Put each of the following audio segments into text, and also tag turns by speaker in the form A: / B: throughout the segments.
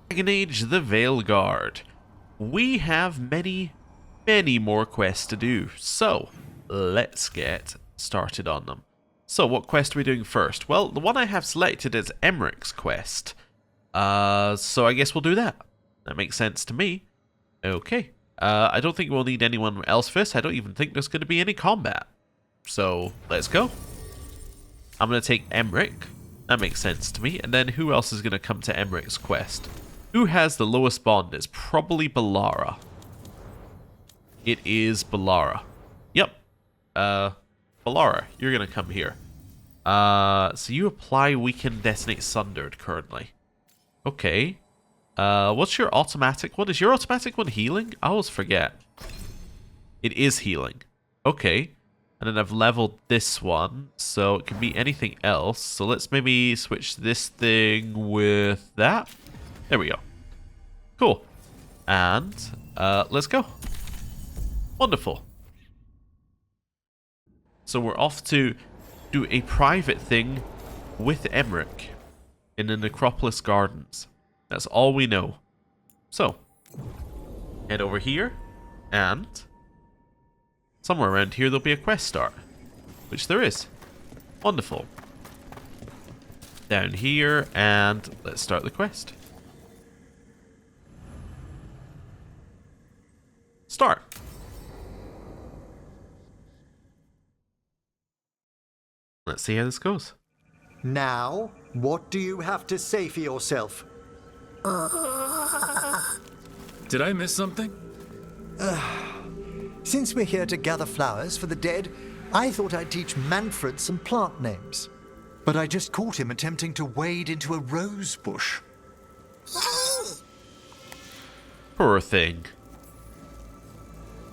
A: Dragon Age the Veilguard. We have many more quests to do, so let's get started on them. So what quest are we doing first? Well, the one I have selected is Emmerich's quest. So I guess we'll do that. That makes sense to me. Okay. I don't think we'll need anyone else for this. I don't even think there's going to be any combat. So let's go. I'm going to take Emmerich. That makes sense to me. And then who else is going to come to Emmerich's quest? Who has the lowest bond? It's probably Ballara. It is Ballara. Yep. Ballara, you're going to come here. So you apply Weaken, Detonate, Sundered currently. Okay. What's your automatic one? Is your automatic one healing? I always forget. It is healing. Okay. And then I've leveled this one, so it can be anything else. So let's maybe switch this thing with that. There we go. Cool. And let's go. Wonderful. So we're off to do a private thing with Emmerich in the Necropolis Gardens. That's all we know. So, head over here, and somewhere around here there'll be a quest start, which there is. Wonderful. Down here, and let's start the quest. Start. Let's see how this goes.
B: Now, what do you have to say for yourself?
C: Did I miss something?
B: Since we're here to gather flowers for the dead, I thought I'd teach Manfred some plant names. But I just caught him attempting to wade into a rose bush.
A: Poor thing.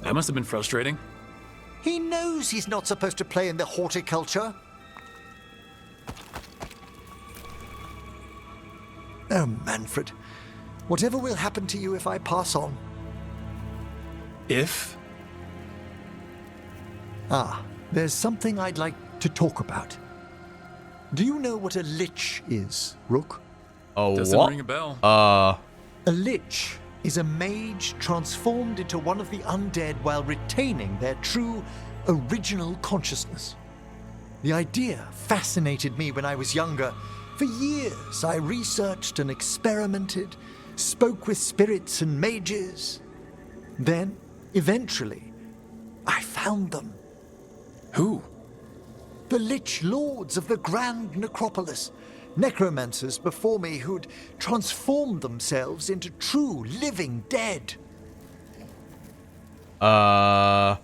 C: That must have been frustrating.
B: He knows he's not supposed to play in the horticulture. Oh, Manfred. Whatever will happen to you if I pass on?
C: If?
B: There's something I'd like to talk about. Do you know what a lich is, Rook?
A: Oh,
C: Doesn't
A: what?
C: ring a bell.
B: A lich is a mage transformed into one of the undead while retaining their true, original consciousness. The idea fascinated me when I was younger. For years, I researched and experimented, spoke with spirits and mages. Then, eventually, I found them.
C: Who?
B: The Lich Lords of the Grand Necropolis. Necromancers before me who'd transformed themselves into true living dead.
A: Okay,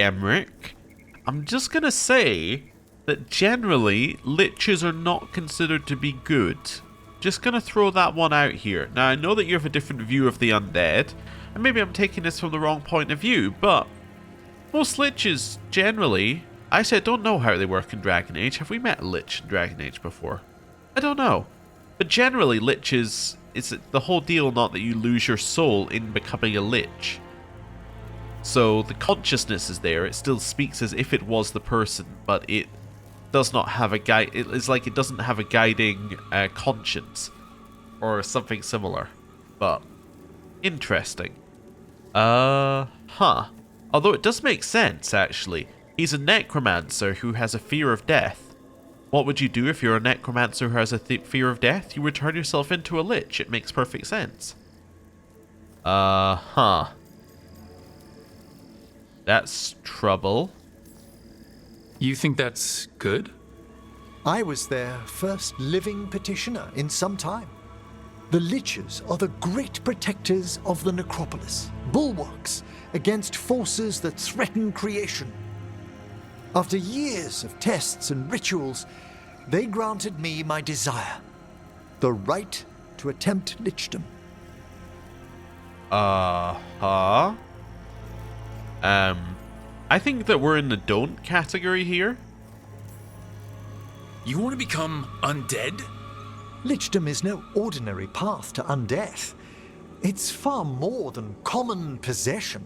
A: Emmerich. I'm just gonna say that generally, liches are not considered to be good. Just gonna throw that one out here. Now, I know that you have a different view of the undead, and maybe I'm taking this from the wrong point of view, but most liches, generally, I don't know how they work in Dragon Age. Have we met a lich in Dragon Age before? I don't know. But generally, liches, it's the whole deal not that you lose your soul in becoming a lich. So the consciousness is there, it still speaks as if it was the person, but it does not have a guide. It's like it doesn't have a guiding conscience or something similar. But interesting. Although it does make sense, actually. He's a necromancer who has a fear of death. What would you do if you're a necromancer who has a fear of death? You would turn yourself into a lich. It makes perfect sense. That's trouble.
C: You think that's good?
B: I was their first living petitioner in some time. The liches are the great protectors of the necropolis, bulwarks against forces that threaten creation. After years of tests and rituals, they granted me my desire, the right to attempt lichdom.
A: I think that we're in the don't category here.
C: You want to become undead?
B: Lichdom is no ordinary path to undeath. It's far more than common possession.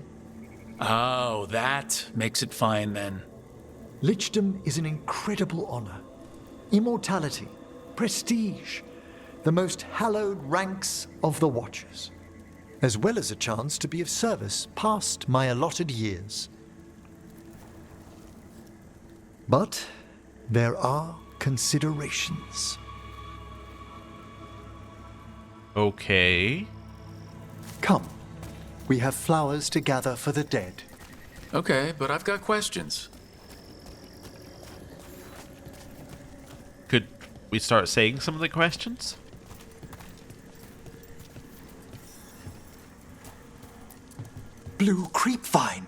C: Oh, that makes it fine then.
B: Lichdom is an incredible honor. Immortality, prestige, the most hallowed ranks of the Watchers, as well as a chance to be of service past my allotted years. But there are considerations.
A: Okay.
B: Come, we have flowers to gather for the dead.
C: Okay, but I've got questions.
A: Could we start saying some of the questions?
B: Blue creepvine.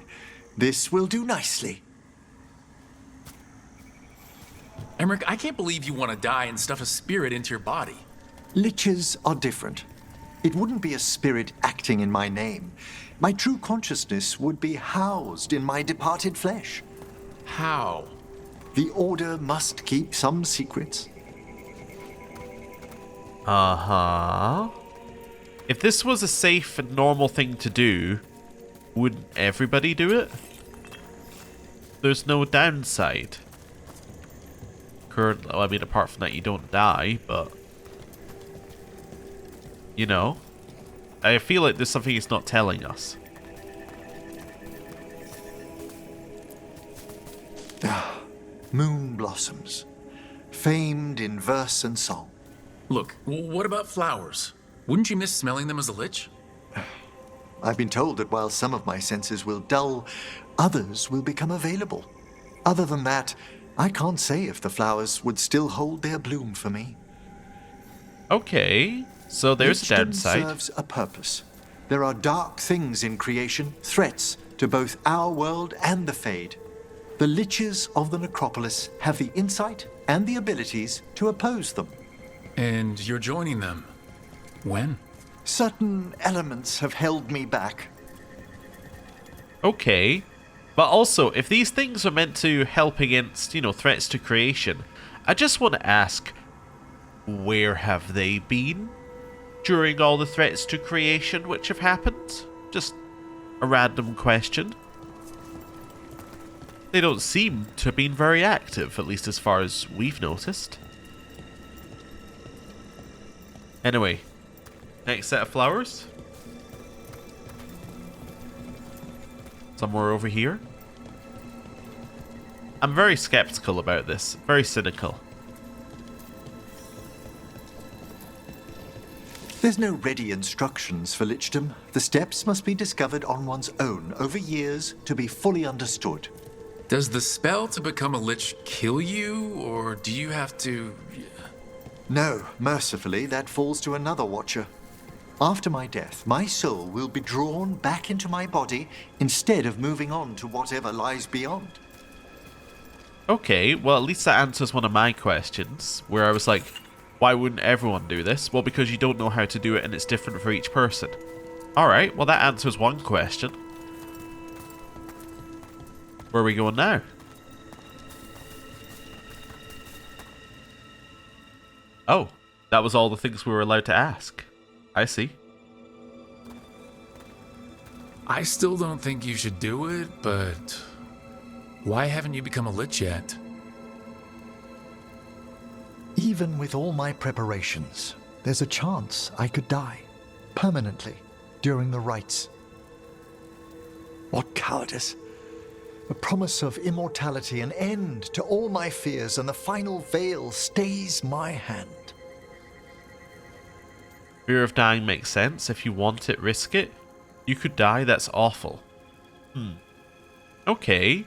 B: This will do nicely.
C: Emmerich, I can't believe you want to die and stuff a spirit into your body.
B: Liches are different. It wouldn't be a spirit acting in my name. My true consciousness would be housed in my departed flesh.
C: How?
B: The Order must keep some secrets.
A: Uh-huh. If this was a safe and normal thing to do, wouldn't everybody do it? There's no downside. Currently, I mean, apart from that you don't die, but... You know? I feel like there's something it's not telling us.
B: Moon blossoms, famed in verse and song.
C: Look, what about flowers? Wouldn't you miss smelling them as a lich?
B: I've been told that while some of my senses will dull, others will become available. Other than that, I can't say if the flowers would still hold their bloom for me.
A: Okay, so there's a
B: Lichdom
A: downside.
B: serves a purpose. There are dark things in creation, threats to both our world and the Fade. The Liches of the Necropolis have the insight and the abilities to oppose them.
C: And you're joining them. When?
B: Certain elements have held me back.
A: Okay, but also, if these things are meant to help against, threats to creation, I just want to ask, where have they been during all the threats to creation which have happened? Just a random question. They don't seem to have been very active, at least as far as we've noticed. Anyway, next set of flowers. Somewhere over here. I'm very skeptical about this, very cynical.
B: There's no ready instructions for Lichdom. The steps must be discovered on one's own over years to be fully understood.
C: Does the spell to become a lich kill you, or do you have to...
B: No, mercifully, that falls to another Watcher. After my death, my soul will be drawn back into my body instead of moving on to whatever lies beyond.
A: Okay, well at least that answers one of my questions, where I was like, why wouldn't everyone do this? Well, because you don't know how to do it and it's different for each person. Alright, well that answers one question. Where are we going now? Oh, that was all the things we were allowed to ask. I see.
C: I still don't think you should do it, but... Why haven't you become a lich yet?
B: Even with all my preparations, there's a chance I could die permanently during the rites. What cowardice! The promise of immortality, an end to all my fears, and the final veil stays my hand.
A: Fear of dying makes sense. If you want it, risk it. You could die, that's awful. Okay.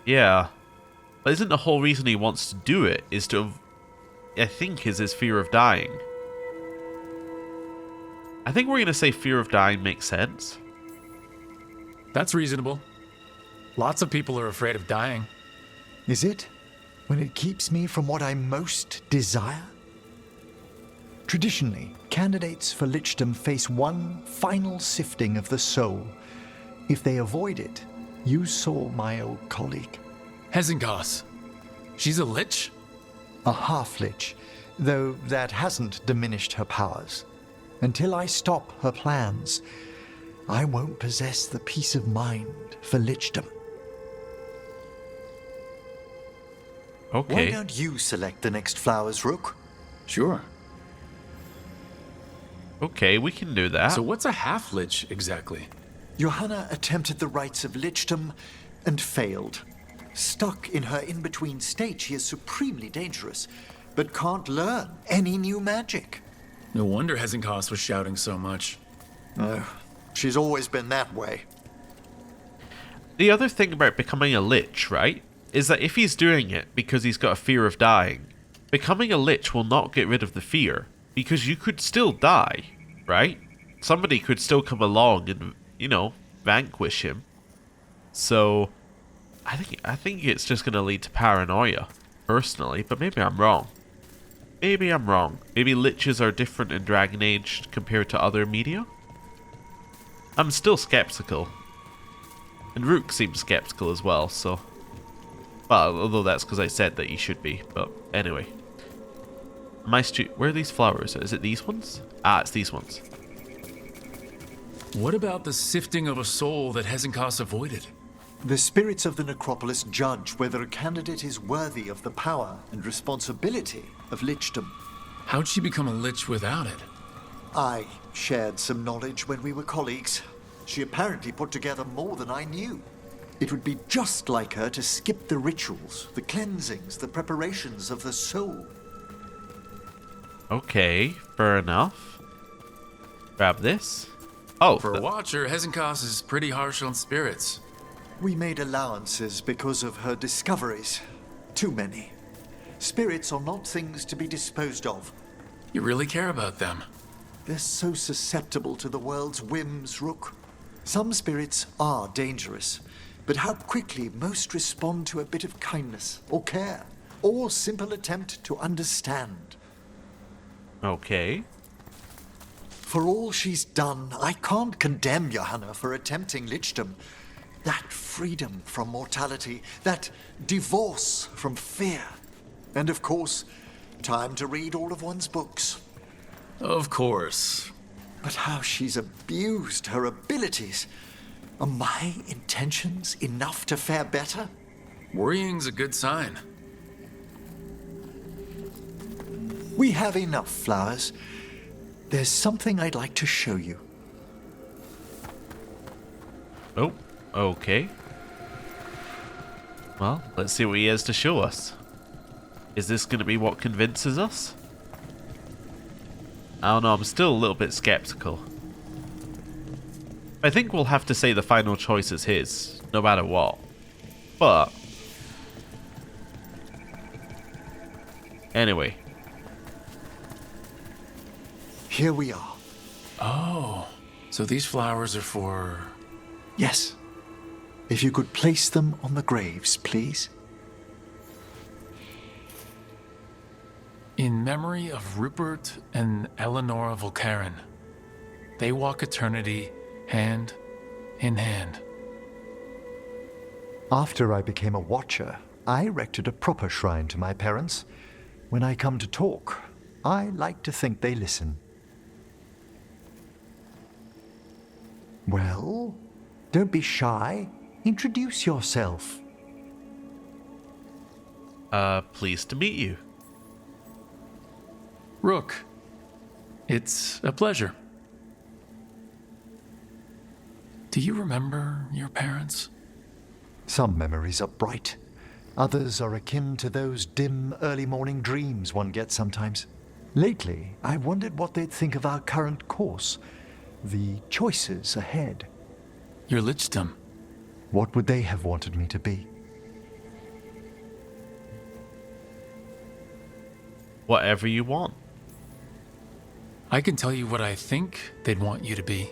A: Yeah. But isn't the whole reason he wants to do it is to... I think is his fear of dying. I think we're going to say fear of dying makes sense.
C: That's reasonable. Lots of people are afraid of dying.
B: Is it? When it keeps me from what I most desire? Traditionally, candidates for lichdom face one final sifting of the soul. If they avoid it, you saw my old colleague.
C: Hezengas. She's a lich?
B: A half-lich, though that hasn't diminished her powers. Until I stop her plans, I won't possess the peace of mind for lichdom. Why
A: Okay.
B: don't you select the next flowers, Rook?
C: Sure.
A: Okay, we can do that.
C: So what's a half-lich exactly?
B: Johanna attempted the rites of lichdom and failed. Stuck in her in-between state, she is supremely dangerous, but can't learn any new magic.
C: No wonder Hezekiah was shouting so much.
B: No, she's always been that way.
A: The other thing about becoming a lich, right, is that if he's doing it because he's got a fear of dying, becoming a lich will not get rid of the fear, because you could still die, right? Somebody could still come along and, you know, vanquish him. So, I think it's just going to lead to paranoia, personally, but maybe I'm wrong. Maybe I'm wrong. Maybe liches are different in Dragon Age compared to other media? I'm still skeptical. And Rook seems skeptical as well, so... Well, although that's because I said that he should be, but anyway. Where are these flowers? Is it these ones? Ah, it's these ones.
C: What about the sifting of a soul that Hezekiah avoided?
B: The spirits of the necropolis judge whether a candidate is worthy of the power and responsibility of lichdom.
C: How'd she become a lich without it?
B: I shared some knowledge when we were colleagues. She apparently put together more than I knew. It would be just like her to skip the rituals, the cleansings, the preparations of the soul.
A: Okay, fair enough. Grab this. Oh,
C: For a watcher, Hezekiah is pretty harsh on spirits.
B: We made allowances because of her discoveries. Too many. Spirits are not things to be disposed of.
C: You really care about them.
B: They're so susceptible to the world's whims, Rook. Some spirits are dangerous, but how quickly most respond to a bit of kindness or care, or simple attempt to understand.
A: okay.
B: For all she's done, I can't condemn Johanna for attempting lichdom. That freedom from mortality, that divorce from fear, and of course, time to read all of one's books.
C: Of course.
B: But how she's abused her abilities. Are my intentions enough to fare better?
C: Worrying's a good sign.
B: We have enough flowers. There's something I'd like to show you.
A: Oh, okay. Well, let's see what he has to show us. Is this going to be what convinces us? I don't know, I'm still a little bit skeptical. I think we'll have to say the final choice is his, no matter what. But... anyway.
B: Here we are.
C: Oh, so these flowers are for...
B: Yes. If you could place them on the graves, please.
C: In memory of Rupert and Eleonora Volcaren. They walk eternity hand in hand.
B: After I became a watcher, I erected a proper shrine to my parents. When I come to talk, I like to think they listen. Well, don't be shy. Introduce yourself.
A: Pleased to meet you.
C: Rook, it's a pleasure. Do you remember your parents?
B: Some memories are bright. Others are akin to those dim early morning dreams one gets sometimes. Lately, I wondered what they'd think of our current course, the choices ahead.
C: Your lichdom.
B: What would they have wanted me to be?
A: Whatever you want.
C: I can tell you what I think they'd want you to be.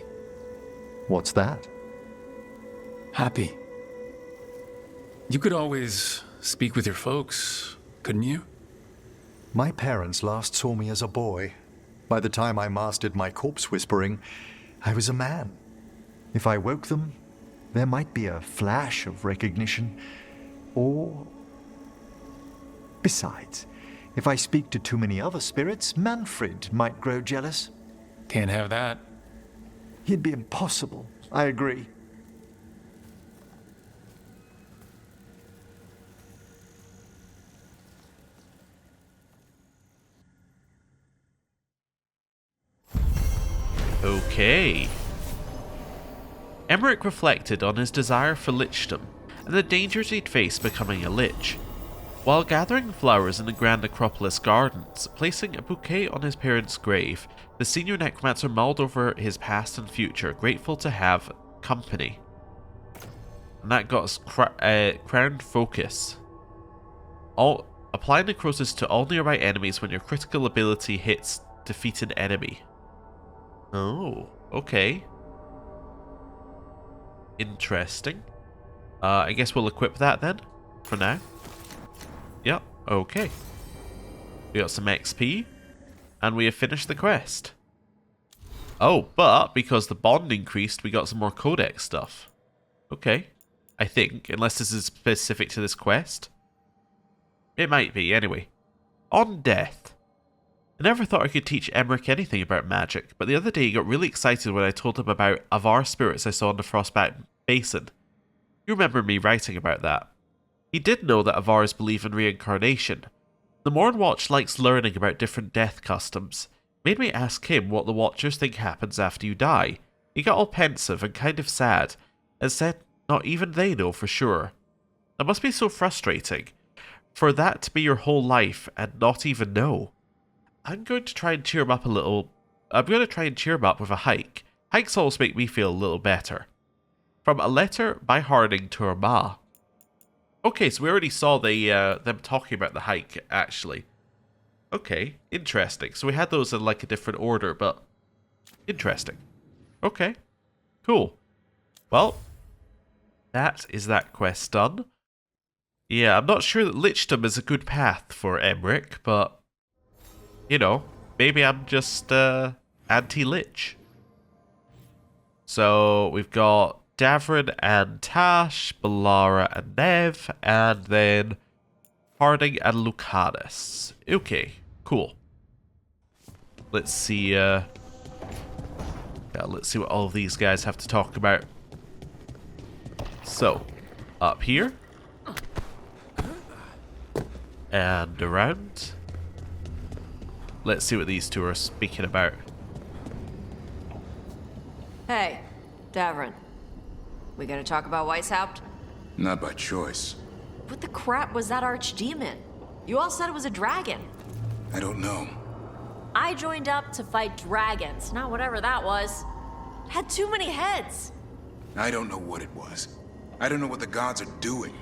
B: What's that?
C: Happy. You could always speak with your folks, couldn't you?
B: My parents last saw me as a boy. By the time I mastered my corpse whispering, I was a man. If I woke them, there might be a flash of recognition, or... Besides, if I speak to too many other spirits, Manfred might grow jealous.
C: Can't have that.
B: He'd be impossible, I agree.
A: Okay. Emmerich reflected on his desire for lichdom and the dangers he'd face becoming a lich. While gathering flowers in the Grand Acropolis gardens, placing a bouquet on his parents' grave, the senior necromancer mulled over his past and future, grateful to have company. And that got us crowned focus. Apply necrosis to all nearby enemies when your critical ability hits defeated enemy. Oh, okay. Interesting. I guess we'll equip that then, for now. Yep, okay. We got some XP, and we have finished the quest. Oh, but because the bond increased, we got some more codex stuff. Okay, I think, unless this is specific to this quest. It might be, anyway. On death. I never thought I could teach Emmerich anything about magic, but the other day he got really excited when I told him about Avar spirits I saw in the Frostback Basin. You remember me writing about that. He did know that Avars believe in reincarnation. The Mornwatch likes learning about different death customs. Made me ask him what the Watchers think happens after you die. He got all pensive and kind of sad, and said not even they know for sure. That must be so frustrating, for that to be your whole life and not even know. I'm going to try and cheer him up a little. I'm going to try and cheer him up with a hike. Hikes always make me feel a little better. From a letter by Harding to her ma. Okay, so we already saw them talking about the hike, actually. Okay, interesting. So we had those in like a different order, but interesting. Okay, cool. Well, that is that quest done. Yeah, I'm not sure that lichdom is a good path for Emmerich, but, you know, maybe I'm just anti-lich. So we've got Davrin and Tash, Balara and Nev, and then Harding and Lucanus. Okay, cool. Let's see, let's see what all of these guys have to talk about. So, up here. And around. Let's see what these two are speaking about.
D: Hey, Davrin. We gonna talk about Weishaupt?
E: Not by choice.
D: What the crap was that archdemon? You all said it was a dragon.
E: I don't know.
D: I joined up to fight dragons, not whatever that was. It had too many heads.
E: I don't know what it was. I don't know what the gods are doing.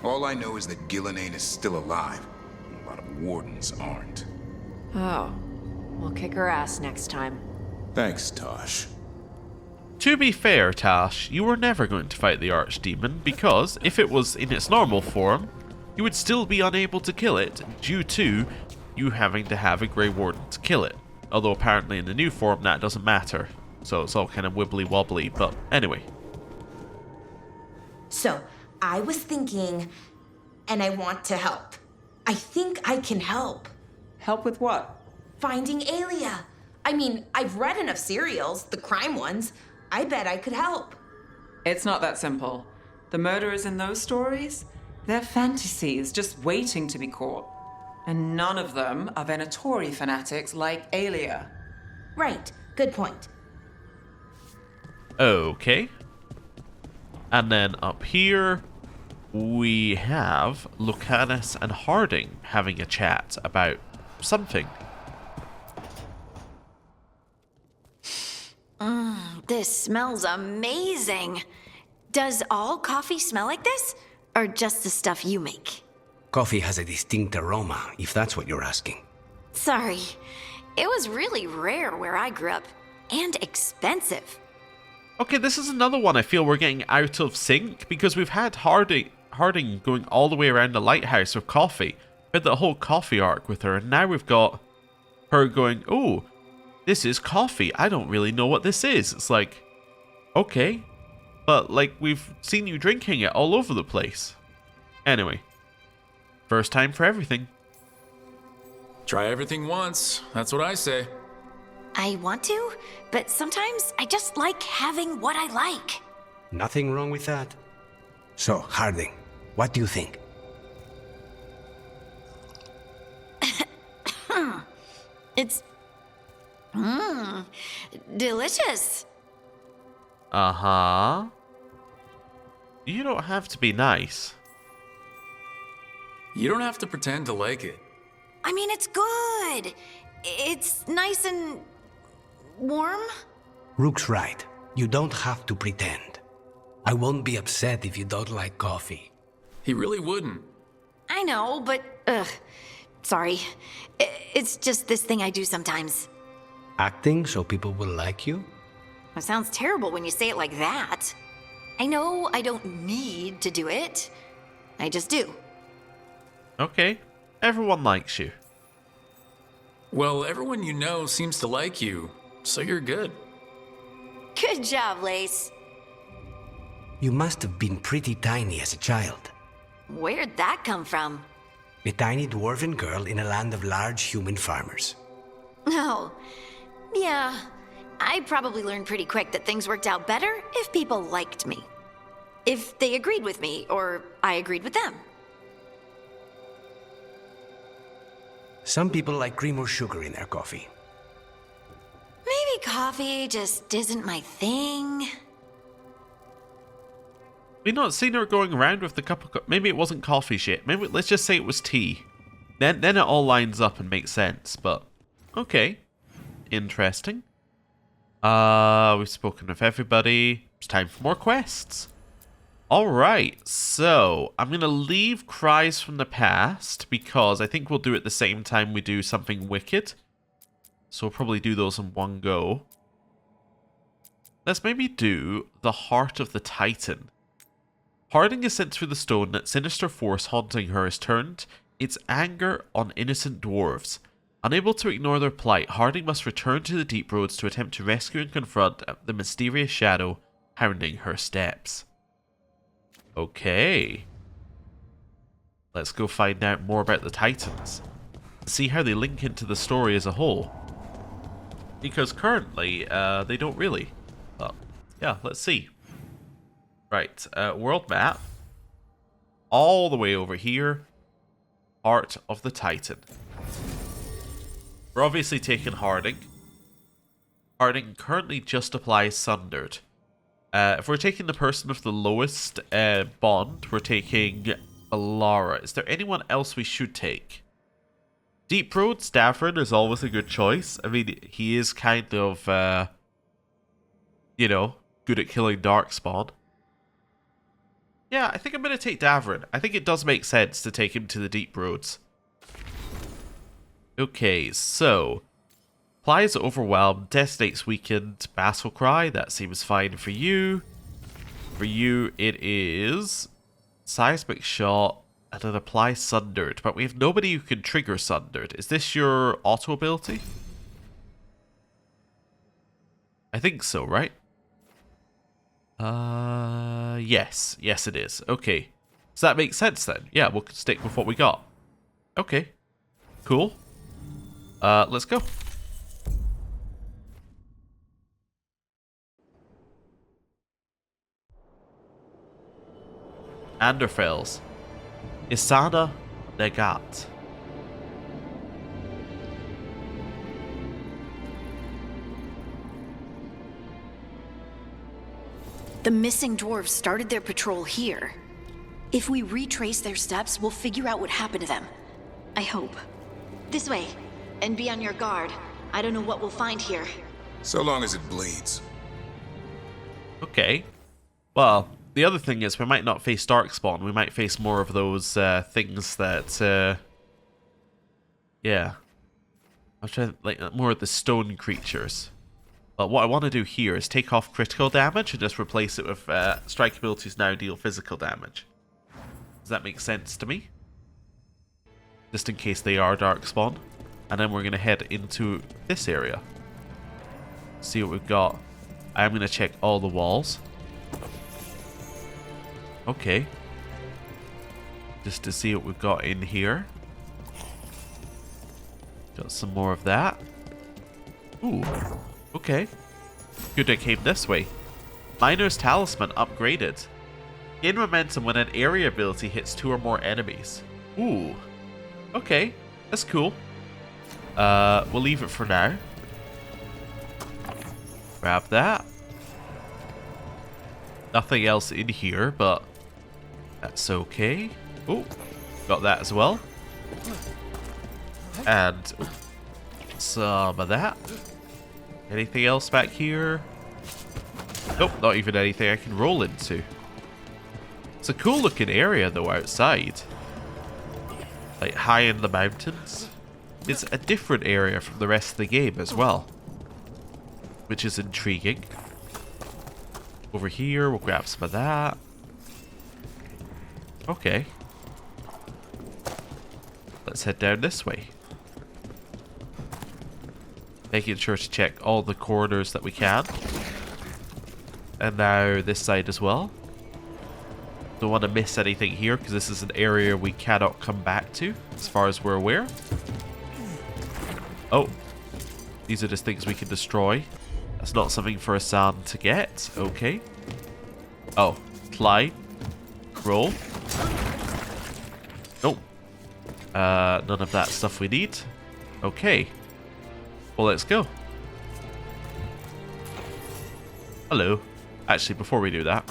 E: All I know is that Gillenane is still alive. A lot of wardens aren't.
D: Oh. We'll kick her ass next time.
E: Thanks, Tosh.
A: To be fair, Tash, you were never going to fight the archdemon because if it was in its normal form, you would still be unable to kill it due to you having to have a Grey Warden to kill it. Although apparently in the new form that doesn't matter. So it's all kind of wibbly wobbly, but anyway.
F: So, I was thinking, and I want to help. I think I can help.
G: Help with what?
F: Finding Aelia. I mean, I've read enough serials, the crime ones. I bet I could help.
G: It's not that simple. The murderers in those stories, they're fantasies just waiting to be caught. And none of them are Venatori fanatics like Aelia.
F: Right, good point.
A: Okay. And then up here, we have Lucanus and Harding having a chat about something.
H: This smells amazing. Does all coffee smell like this? Or just the stuff you make?
I: Coffee has a distinct aroma, if that's what you're asking.
H: Sorry. It was really rare where I grew up. And expensive.
A: Okay, this is another one I feel we're getting out of sync because we've had Harding going all the way around the lighthouse with coffee. We had the whole coffee arc with her, and now we've got her going, oh, this is coffee. I don't really know what this is. It's like, okay. But, like, we've seen you drinking it all over the place. Anyway. First time for everything.
C: Try everything once. That's what I say.
H: I want to, but sometimes I just like having what I like.
I: Nothing wrong with that. So, Harding, what do you think?
H: It's Mmm, delicious.
A: Uh-huh. You don't have to be nice.
C: You don't have to pretend to like it.
H: I mean, it's good. It's nice and warm.
I: Rook's right. You don't have to pretend. I won't be upset if you don't like coffee.
C: He really wouldn't.
H: I know, but sorry. It's just this thing I do sometimes.
I: Acting so people will like you?
H: It sounds terrible when you say it like that. I know I don't need to do it. I just do.
A: Okay. Everyone likes you.
C: Well, everyone you know seems to like you, so you're good.
H: Good job, Lace.
I: You must have been pretty tiny as a child.
H: Where'd that come from?
I: A tiny dwarven girl in a land of large human farmers.
H: Oh, yeah. I probably learned pretty quick that things worked out better if people liked me. If they agreed with me, or I agreed with them.
I: Some people like cream or sugar in their coffee.
H: Maybe coffee just isn't my thing.
A: We've not seen her going around with the cup of maybe it wasn't coffee shit. Maybe let's just say it was tea. Then it all lines up and makes sense, but okay. Interesting. We've spoken with everybody. It's time for more quests. Alright, so I'm gonna leave Cries from the Past because I think we'll do it the same time we do something wicked. So we'll probably do those in one go. Let's maybe do the Heart of the Titan. Harding is sent through the stone that sinister force haunting her has turned its anger on innocent dwarves. Unable to ignore their plight, Harding must return to the deep roads to attempt to rescue and confront the mysterious shadow hounding her steps. Okay. Let's go find out more about the Titans. See how they link into the story as a whole. Because currently, they don't really. But, yeah, let's see. Right, world map. All the way over here. Heart of the Titan. We're obviously taking Harding. Harding currently just applies Sundered. If we're taking the person with the lowest bond, we're taking Alara. Is there anyone else we should take? Deep Road Stavron is always a good choice. I mean, he is kind of, you know, good at killing Darkspawn. Yeah, I think I'm going to take Davrin. I think it does make sense to take him to the Deep Roads. Okay, so Applies Overwhelm, Destinates Weakened, Battle Cry, that seems fine for you. For you, it is Seismic Shot, and then Apply Sundered, but we have nobody who can trigger Sundered. Is this your auto ability? I think so, right? Yes. Yes, it is. Okay. So that makes sense then. Yeah, we'll stick with what we got. Okay. Cool. Let's go. Anderfels. Isana Negat.
H: The missing dwarves started their patrol here. If we retrace their steps, we'll figure out what happened to them. I hope. This way, and be on your guard. I don't know what we'll find here.
E: So long as it bleeds.
A: Okay. Well, the other thing is we might not face Darkspawn. We might face more of those things that, yeah. I'm trying, like, more of the stone creatures. But what I want to do here is take off critical damage and just replace it with strike abilities now deal physical damage. Does that make sense to me? Just in case they are Darkspawn. And then we're going to head into this area. See what we've got. I'm going to check all the walls. Okay. Just to see what we've got in here. Got some more of that. Ooh. Okay. Good I came this way. Miner's Talisman upgraded. Gain momentum when an area ability hits 2 or more enemies. Ooh. Okay. That's cool. We'll leave it for now. Grab that. Nothing else in here, but that's okay. Oh, got that as well. And some of that. Anything else back here? Nope, not even anything I can roll into. It's a cool looking area though outside. Like high in the mountains. It's a different area from the rest of the game as well, which is intriguing. Over here, we'll grab some of that. Okay. Let's head down this way. Making sure to check all the corners that we can. And now this side as well. Don't want to miss anything here because this is an area we cannot come back to as far as we're aware. Oh, these are just things we can destroy. That's not something for Asan to get. Okay. Oh, climb. Roll. Nope. None of that stuff we need. Okay. Well, let's go. Hello. Actually, before we do that.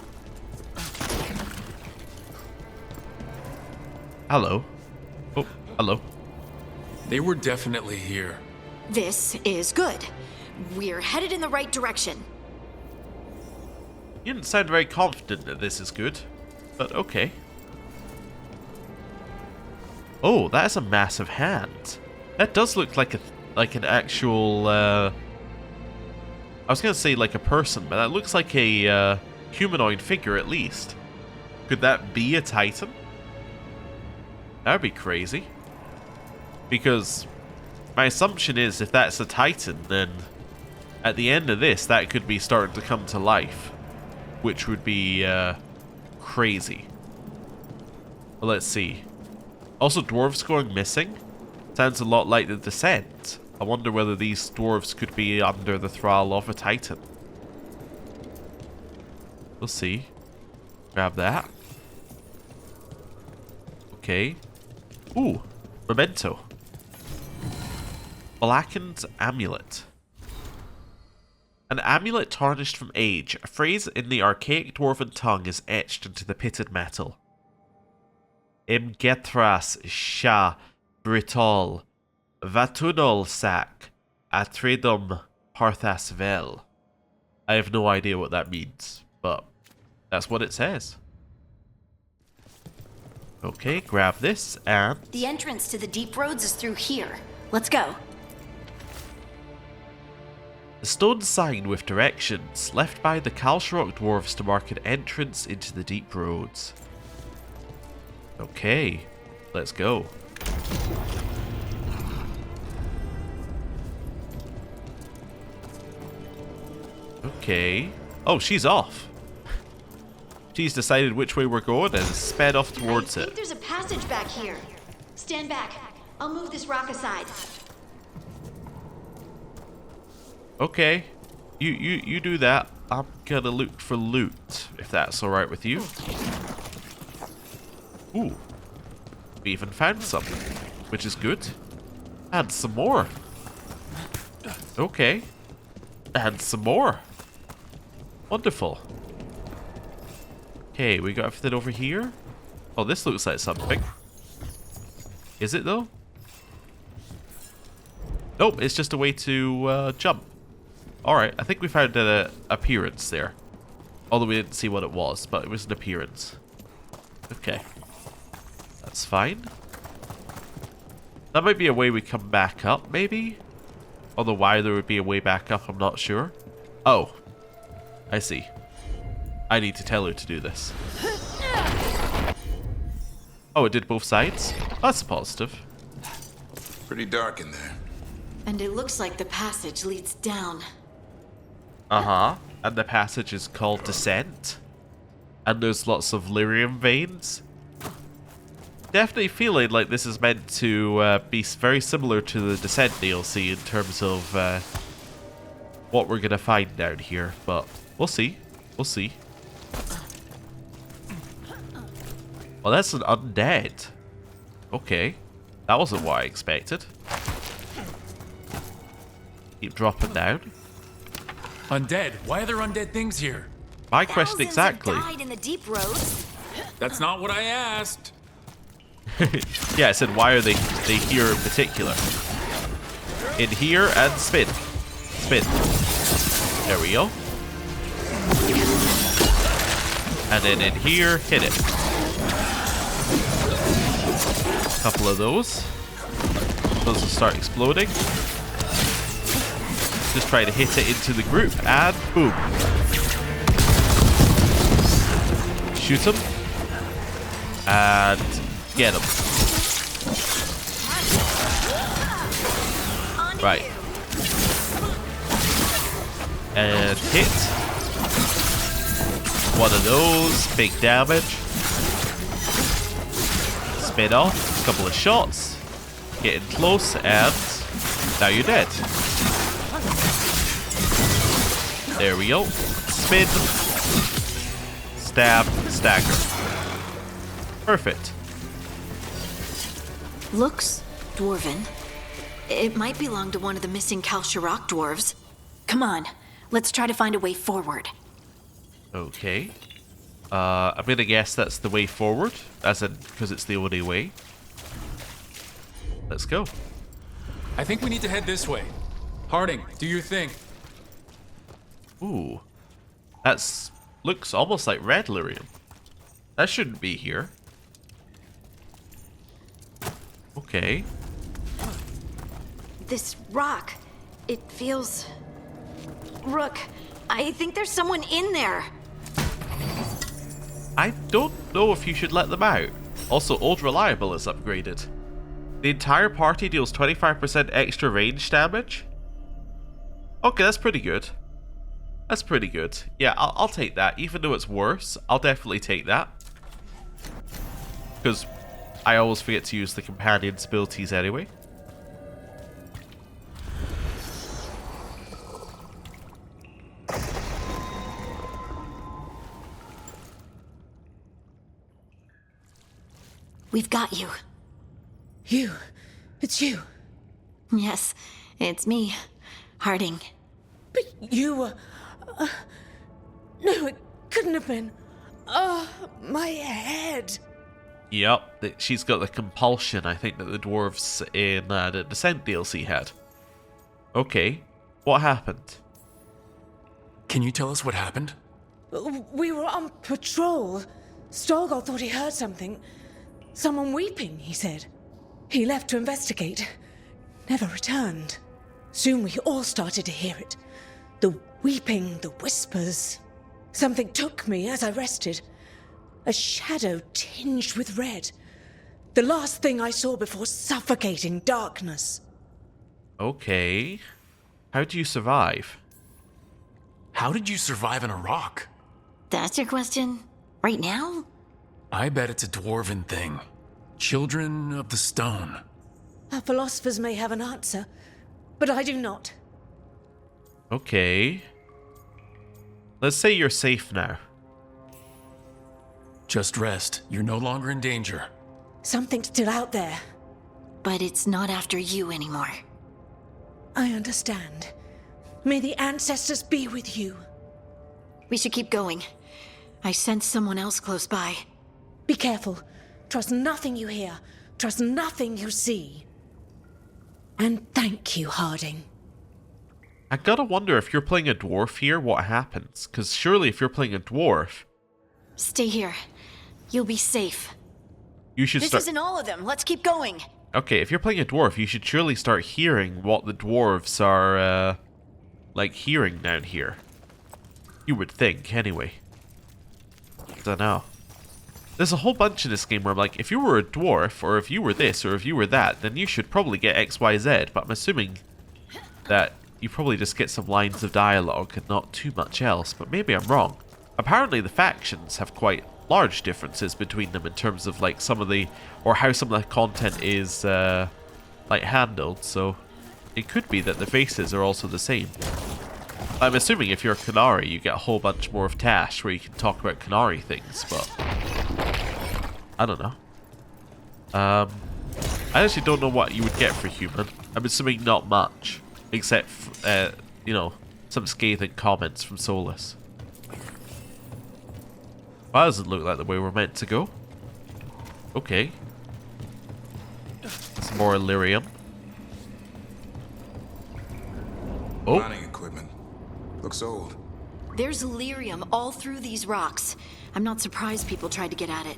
A: Hello. Oh, hello.
C: They were definitely here.
H: This is good. We're headed in the right direction.
A: You didn't sound very confident that this is good, but okay. Oh, that is a massive hand. That does look like an actual. I was gonna say like a person, but that looks like a humanoid figure at least. Could that be a Titan? That'd be crazy. Because my assumption is if that's a Titan, then at the end of this, that could be starting to come to life, which would be crazy. Well, let's see. Also, dwarves going missing sounds a lot like the Descent. I wonder whether these dwarves could be under the thrall of a Titan. We'll see. Grab that. Okay. Ooh, memento. Blackened amulet. An amulet tarnished from age. A phrase in the archaic dwarven tongue is etched into the pitted metal. Imgethras sha britol vatunol sac atredum parthas vel. I have no idea what that means, but that's what it says. Okay, grab this and...
H: The entrance to the deep roads is through here. Let's go.
A: A stone sign with directions left by the Kalsharok dwarves to mark an entrance into the deep roads. Okay, let's go. Okay. Oh, she's off. She's decided which way we're going and sped off towards
H: I
A: it.
H: think there's a passage back here. Stand back. I'll move this rock aside.
A: Okay. You do that. I'm gonna look for loot, if that's alright with you. Ooh. We even found some, which is good. And some more. Okay. And some more. Wonderful. Okay, we got everything over here. Oh, this looks like something. Is it though? Nope, it's just a way to jump. Alright, I think we found an appearance there. Although we didn't see what it was, but it was an appearance. Okay. That's fine. That might be a way we come back up, maybe? Although why there would be a way back up, I'm not sure. Oh. I see. I need to tell her to do this. Oh, it did both sides? That's a positive.
E: Pretty dark in there.
H: And it looks like the passage leads down.
A: Uh-huh. And the passage is called Descent. And there's lots of lyrium veins. Definitely feeling like this is meant to be very similar to the Descent DLC in terms of what we're going to find down here. But we'll see. We'll see. Well, that's an undead. Okay. That wasn't what I expected. Keep dropping down.
C: Undead? Why are there undead things here?
A: My question exactly.
H: Died in the deep roads.
C: That's not what I asked.
A: Yeah, I said why are they here in particular? In here and spin. Spin. There we go. And then in here, hit it. A couple of those. Those will start exploding. Just try to hit it into the group and boom. Shoot him. And get him. Right. And hit. One of those. Big damage. Spin off. A couple of shots. Getting close and now you're dead. There we go. Spin. Stab. Stagger. Perfect.
H: Looks dwarven. It might belong to one of the missing Kalsharok dwarves. Come on, let's try to find a way forward.
A: Okay. I'm gonna guess that's the way forward, as in because it's the only way. Let's go.
C: I think we need to head this way. Harding, do your thing.
A: Ooh. That's looks almost like red lyrium. That shouldn't be here. Okay.
H: This rock, it feels... Rook, I think there's someone in there.
A: I don't know if you should let them out. Also, Old Reliable is upgraded. The entire party deals 25% extra range damage. Okay, that's pretty good. That's pretty good. Yeah, I'll take that. Even though it's worse, I'll definitely take that. Because I always forget to use the companion's abilities anyway.
H: We've got you.
J: You? It's you?
H: Yes, it's me, Harding.
J: But you were... no, it couldn't have been. Oh, my head.
A: Yep, she's got the compulsion, I think, that the dwarves in the Descent DLC had. Okay, what happened?
C: Can you tell us what happened?
J: We were on patrol. Stolgor thought he heard something. Someone weeping, he said. He left to investigate. Never returned. Soon we all started to hear it. The weeping, the whispers. Something took me as I rested. A shadow tinged with red. The last thing I saw before suffocating darkness.
A: Okay. How do you survive?
C: How did you survive in a rock?
H: That's your question? Right now?
C: I bet it's a dwarven thing. Children of the stone.
J: Our philosophers may have an answer, but I do not.
A: Okay. Let's say you're safe now.
C: Just rest. You're no longer in danger.
J: Something's still out there.
H: But it's not after you anymore.
J: I understand. May the ancestors be with you.
H: We should keep going. I sense someone else close by.
J: Be careful. Trust nothing you hear. Trust nothing you see. And thank you, Harding.
A: I gotta wonder if you're playing a dwarf here, what happens? Because surely if you're playing a dwarf...
H: Stay here. You'll be safe.
A: You should
H: This isn't all of them. Let's keep going.
A: Okay, if you're playing a dwarf, you should surely start hearing what the dwarves are, like, hearing down here. You would think, anyway. Dunno. There's a whole bunch in this game where I'm like, if you were a dwarf, or if you were this, or if you were that, then you should probably get X, Y, Z, but I'm assuming that you probably just get some lines of dialogue and not too much else, but maybe I'm wrong. Apparently the factions have quite large differences between them in terms of like some of the, or how some of the content is like handled, so it could be that the faces are also the same. I'm assuming if you're a Qunari, you get a whole bunch more of Tash where you can talk about Qunari things, but I don't know. I actually don't know what you would get for human. I'm assuming not much, except, you know, Some scathing comments from Solus. Well, that doesn't look like the way we're meant to go. Okay. Some more Illyrium. Oh.
E: Mining equipment. Looks old.
H: There's Illyrium all through these rocks. I'm not surprised people tried to get at it.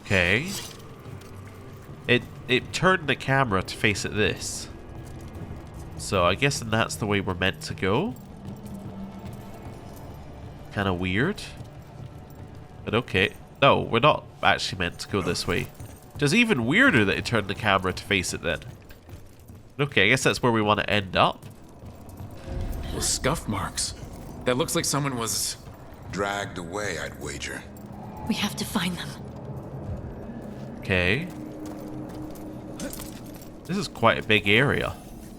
A: Okay. It turned the camera to face it this. So I guess that's the way we're meant to go. Kind of weird. But okay. No, we're not actually meant to go this way. Just even weirder that it turned the camera to face it then. Okay, I guess that's where we want to end up.
C: Well, scuff marks. That looks like someone was...
E: Dragged away, I'd wager.
H: We have to find them.
A: Okay. This is quite a big area.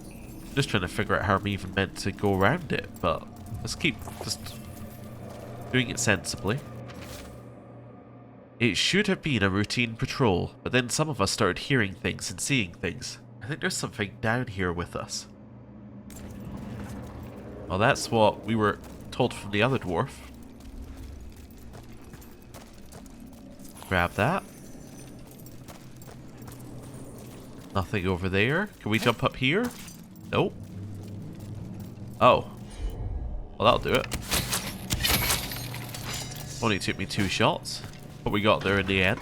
A: I'm just trying to figure out how I'm even meant to go around it, but let's keep just doing it sensibly. It should have been a routine patrol, but then some of us started hearing things and seeing things. I think there's something down here with us. Well, that's what we were told from the other dwarf. Grab that. Nothing over there. Can we jump up here? Nope. Oh. Well, that'll do it. Only took me 2 shots, but we got there in the end.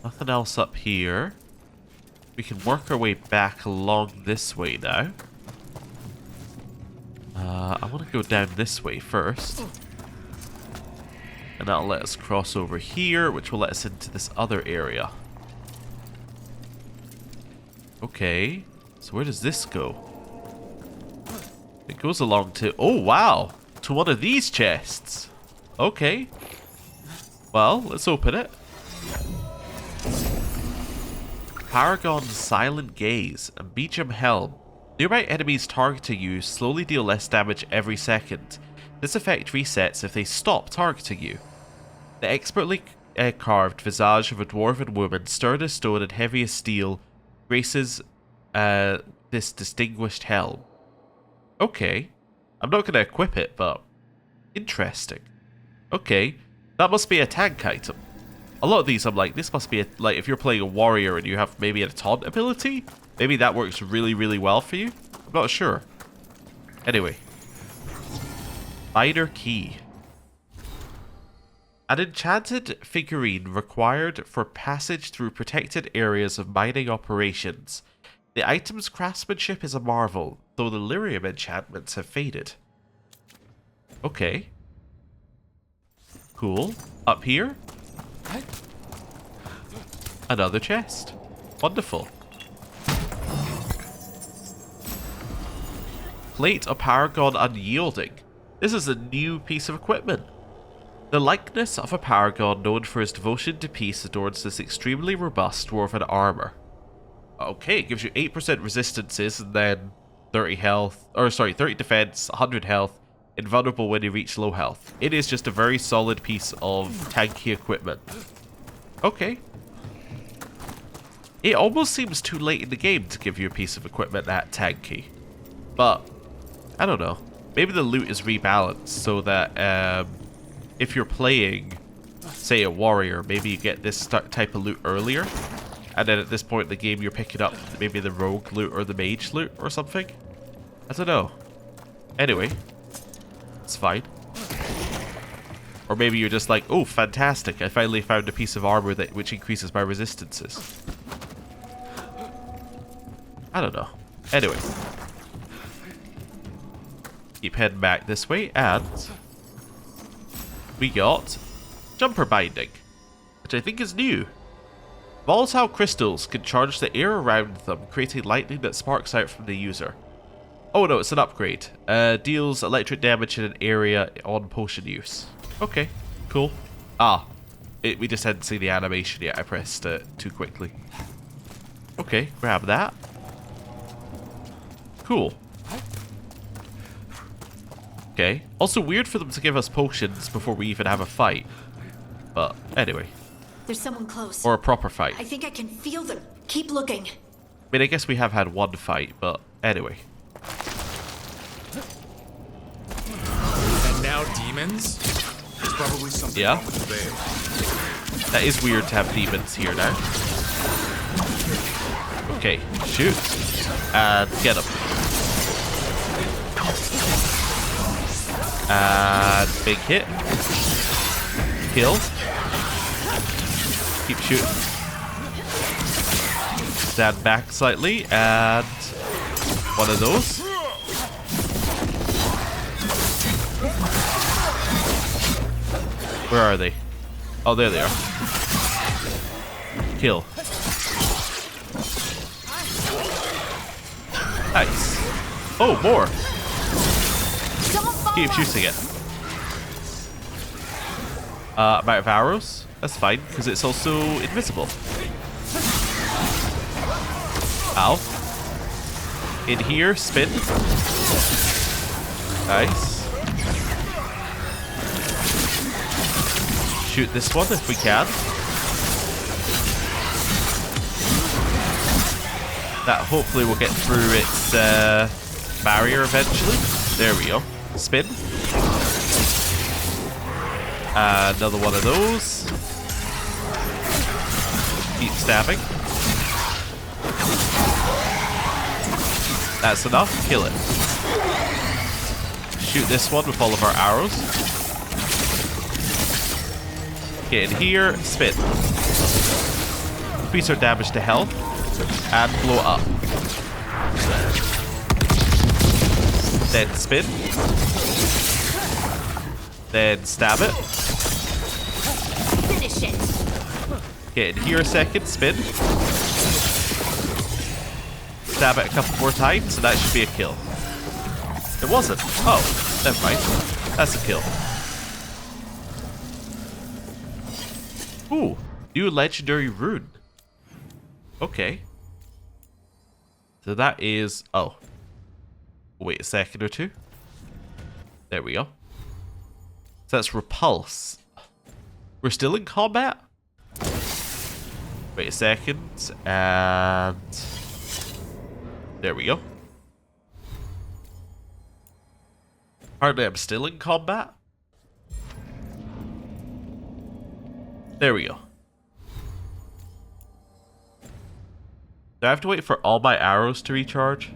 A: Nothing else up here. We can work our way back along this way now. I want to go down this way first. And that'll let us cross over here, which will let us into this other area. Okay. So where does this go? It goes along to... Oh, wow! To one of these chests. Okay. Well, let's open it. Paragon's Silent Gaze and Beecham Helm. Nearby enemies targeting you slowly deal less damage every second. This effect resets if they stop targeting you. The expertly carved visage of a dwarven woman, sturdy as stone and heavy as steel, graces this distinguished helm. Okay. I'm not going to equip it, but interesting. Okay. That must be a tank item. A lot of these I'm like, this must be like if you're playing a warrior and you have maybe a taunt ability, maybe that works really, really well for you. I'm not sure. Anyway. Spider Key. An enchanted figurine required for passage through protected areas of mining operations. The item's craftsmanship is a marvel, though the lyrium enchantments have faded. Okay. Cool. Up here? Another chest. Wonderful. Plate of Paragon Unyielding. This is a new piece of equipment. The likeness of a paragon known for his devotion to peace adorns this extremely robust dwarven armor. Okay, it gives you 8% resistances and then 30 health, or sorry, 30 defense, 100 health, invulnerable when you reach low health. It is just a very solid piece of tanky equipment. Okay. It almost seems too late in the game to give you a piece of equipment that tanky. But, I don't know. Maybe the loot is rebalanced so that if you're playing, say, a warrior, maybe you get this type of loot earlier. And then at this point in the game, you're picking up maybe the rogue loot or the mage loot or something. I don't know. Anyway, it's fine. Or maybe you're just like, oh, fantastic. I finally found a piece of armor which increases my resistances. I don't know. Anyway. Keep heading back this way, and we got jumper binding, which I think is new. Volatile crystals can charge the air around them, creating lightning that sparks out from the user. Oh no, it's an upgrade. Deals electric damage in an area on potion use. Okay, cool. We just hadn't seen the animation yet. I pressed it too quickly. Okay, grab that. Cool. Okay. Also weird for them to give us potions before we even have a fight. But anyway.
H: There's someone close.
A: Or a proper fight.
H: I think I can feel them. Keep looking.
A: mean, I guess we have had one fight, but anyway.
C: And now demons?
E: There's probably something
A: Yeah.
E: wrong with the veil.
A: That is weird to have demons here now. Okay, shoot. And get him. And big hit. Kill. Keep shooting. Stand back slightly and one of those. Where are they? Oh, there they are. Kill. Nice. Oh, more. Keep shooting it. Amount of arrows. That's fine, because it's also invisible. Ow. In here, spin. Nice. Shoot this one if we can. That hopefully will get through its barrier eventually. There we go. Spin. Another one of those. Keep stabbing. That's enough. Kill it. Shoot this one with all of our arrows. Get in here. Spin. Increase our damage to health. And blow up. Then spin. Then stab it.
D: Finish it.
A: Get in here a second, spin. Stab it a couple more times, and that should be a kill. It wasn't. Oh, never mind. That's a kill. Ooh, new legendary rune. Okay. So that is... Oh. Wait a second or two. There we go. So that's repulse. We're still in combat? Wait a second. And... There we go. Apparently I'm still in combat. There we go. Do I have to wait for all my arrows to recharge?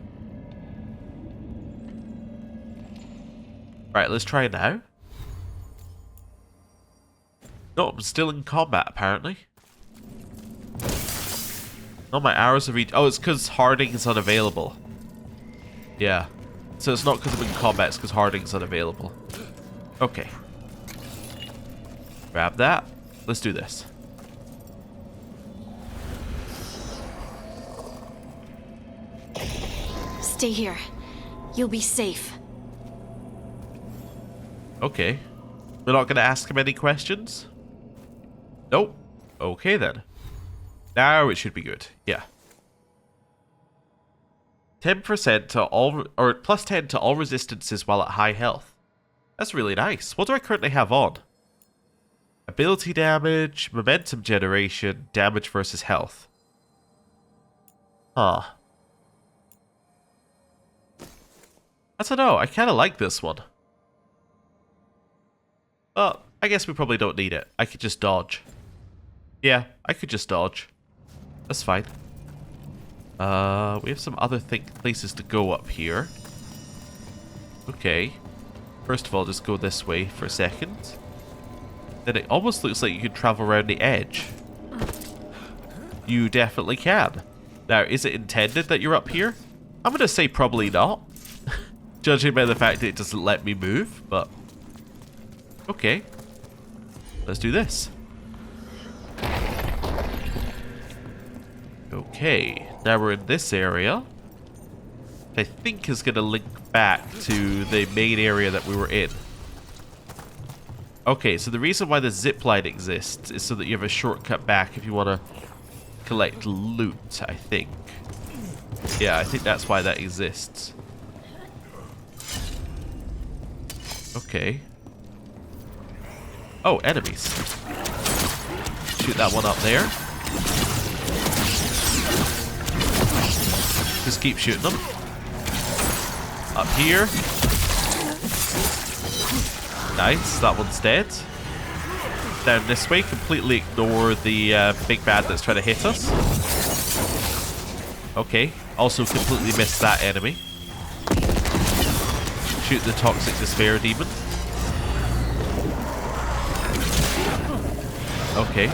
A: Right, let's try it now. No, I'm still in combat, apparently. No, my arrows have reached... Oh, it's because Harding is unavailable. Yeah. So it's not because I'm in combat, it's because Harding is unavailable. Okay. Grab that. Let's do this.
H: Stay here. You'll be safe.
A: Okay. We're not going to ask him any questions? Nope. Okay then. Now it should be good. Yeah. 10% to all, or plus 10 to all resistances while at high health. That's really nice. What do I currently have on? Ability damage, momentum generation, damage versus health. Huh. I don't know. I kind of like this one. Well, I guess we probably don't need it. I could just dodge. Yeah, I could just dodge. That's fine. We have some other places to go up here. Okay. First of all, just go this way for a second. Then it almost looks like you could travel around the edge. You definitely can. Now, is it intended that you're up here? I'm going to say probably not. Judging by the fact that it doesn't let me move, but... Okay. Let's do this. Okay. Now we're in this area. I think is going to link back to the main area that we were in. Okay, so the reason why the zipline exists is so that you have a shortcut back if you want to collect loot, I think. Yeah, I think that's why that exists. Okay. Oh, enemies. Shoot that one up there. Just keep shooting them. Up here. Nice, that one's dead. Down this way, completely ignore the big bad that's trying to hit us. Okay, also completely missed that enemy. Shoot the toxic despair demon. Okay.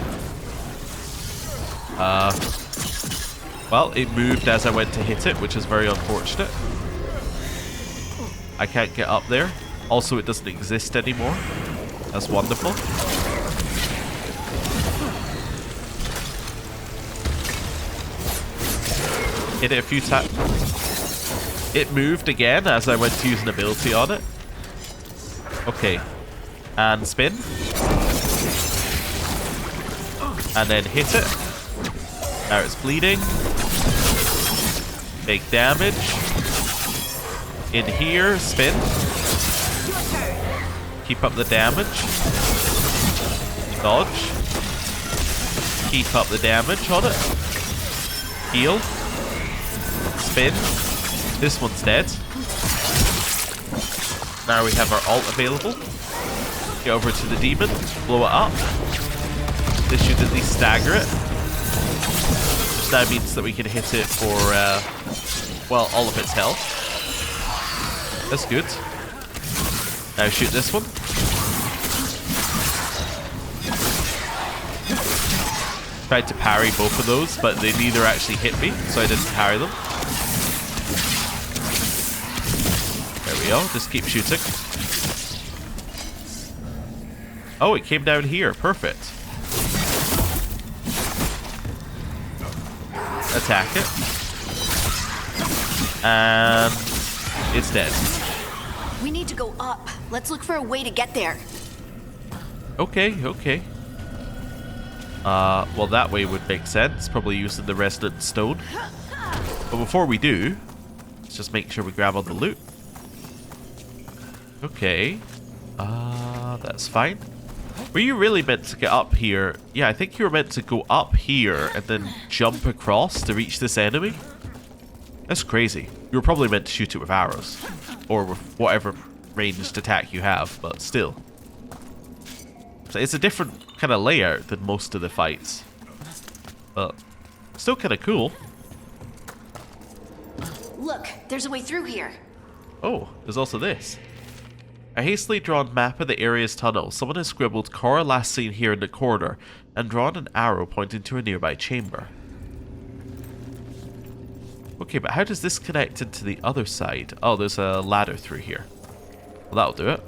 A: Well, it moved as I went to hit it, which is very unfortunate. I can't get up there. Also, it doesn't exist anymore. That's wonderful. Hit it a few times. It moved again as I went to use an ability on it. Okay. And spin. And then hit it. Now it's bleeding. Make damage. In here, spin. Keep up the damage. Dodge. Keep up the damage on it. Heal. Spin. This one's dead. Now we have our ult available. Get over to the demon. Blow it up. This should at least stagger it. Which now means that we can hit it for, well, all of its health. That's good. Now shoot this one. Tried to parry both of those, but they neither actually hit me, so I didn't parry them. There we go. Just keep shooting. Oh, it came down here. Perfect. Attack it. And it's dead.
H: We need to go up. Let's look for a way to get there.
A: Okay, okay. Well, that way would make sense. Probably using the resonant stone. But before we do, let's just make sure we grab all the loot. Okay. That's fine. Were you really meant to get up here? Yeah, I think you were meant to go up here and then jump across to reach this enemy. That's crazy. You were probably meant to shoot it with arrows. Or with whatever ranged attack you have, but still. So it's a different kind of layout than most of the fights. But still kind of cool.
H: Look, there's a way through here.
A: Oh, there's also this. A hastily drawn map of the area's tunnel. Someone has scribbled Cora last seen here in the corner and drawn an arrow pointing to a nearby chamber. Okay, but how does this connect into the other side? Oh, there's a ladder through here. Well, that'll do it.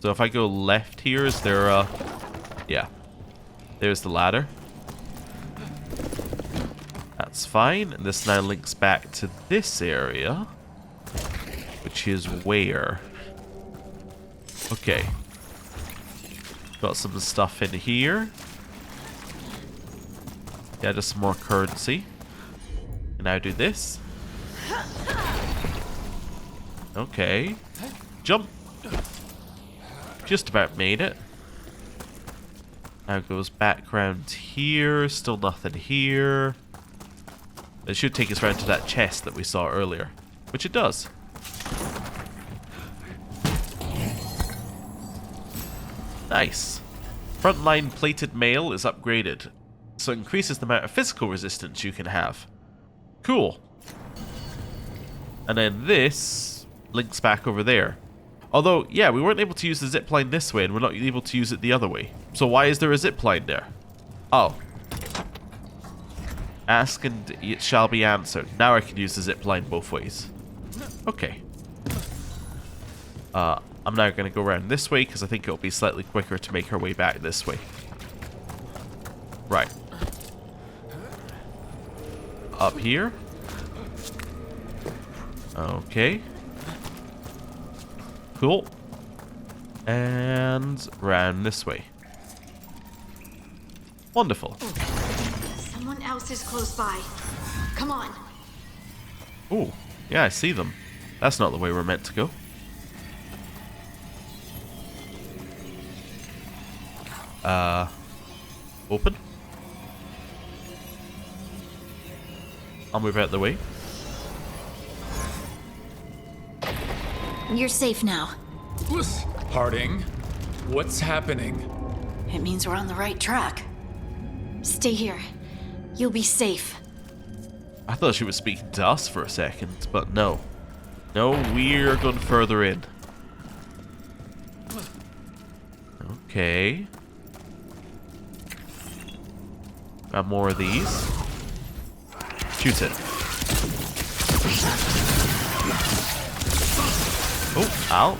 A: So if I go left here, is there a... Yeah. There's the ladder. That's fine. And this now links back to this area. Which is where? Okay. Got some stuff in here. Yeah, just some more currency. And now do this. Okay. Jump. Just about made it. Now goes back around here. Still nothing here. It should take us round to that chest that we saw earlier. Which it does. Nice. Frontline plated mail is upgraded. So it increases the amount of physical resistance you can have. Cool. And then this links back over there. Although, yeah, we weren't able to use the zipline this way and we're not able to use it the other way. So why is there a zipline there? Oh. Ask and it shall be answered. Now I can use the zipline both ways. Okay. I'm now going to go around this way because I think it'll be slightly quicker to make our way back this way. Right. Up here. Okay. Cool. And round this way. Wonderful.
H: Someone else is close by. Come on.
A: Oh, yeah, I see them. That's not the way we're meant to go. Open. I'll move out of the way.
H: You're safe now.
C: Harding, what's happening?
H: It means we're on the right track. Stay here. You'll be safe.
A: I thought she was speaking to us for a second, but no. No, we're going further in. Okay. Got more of these. Shoot it. Oh, ow.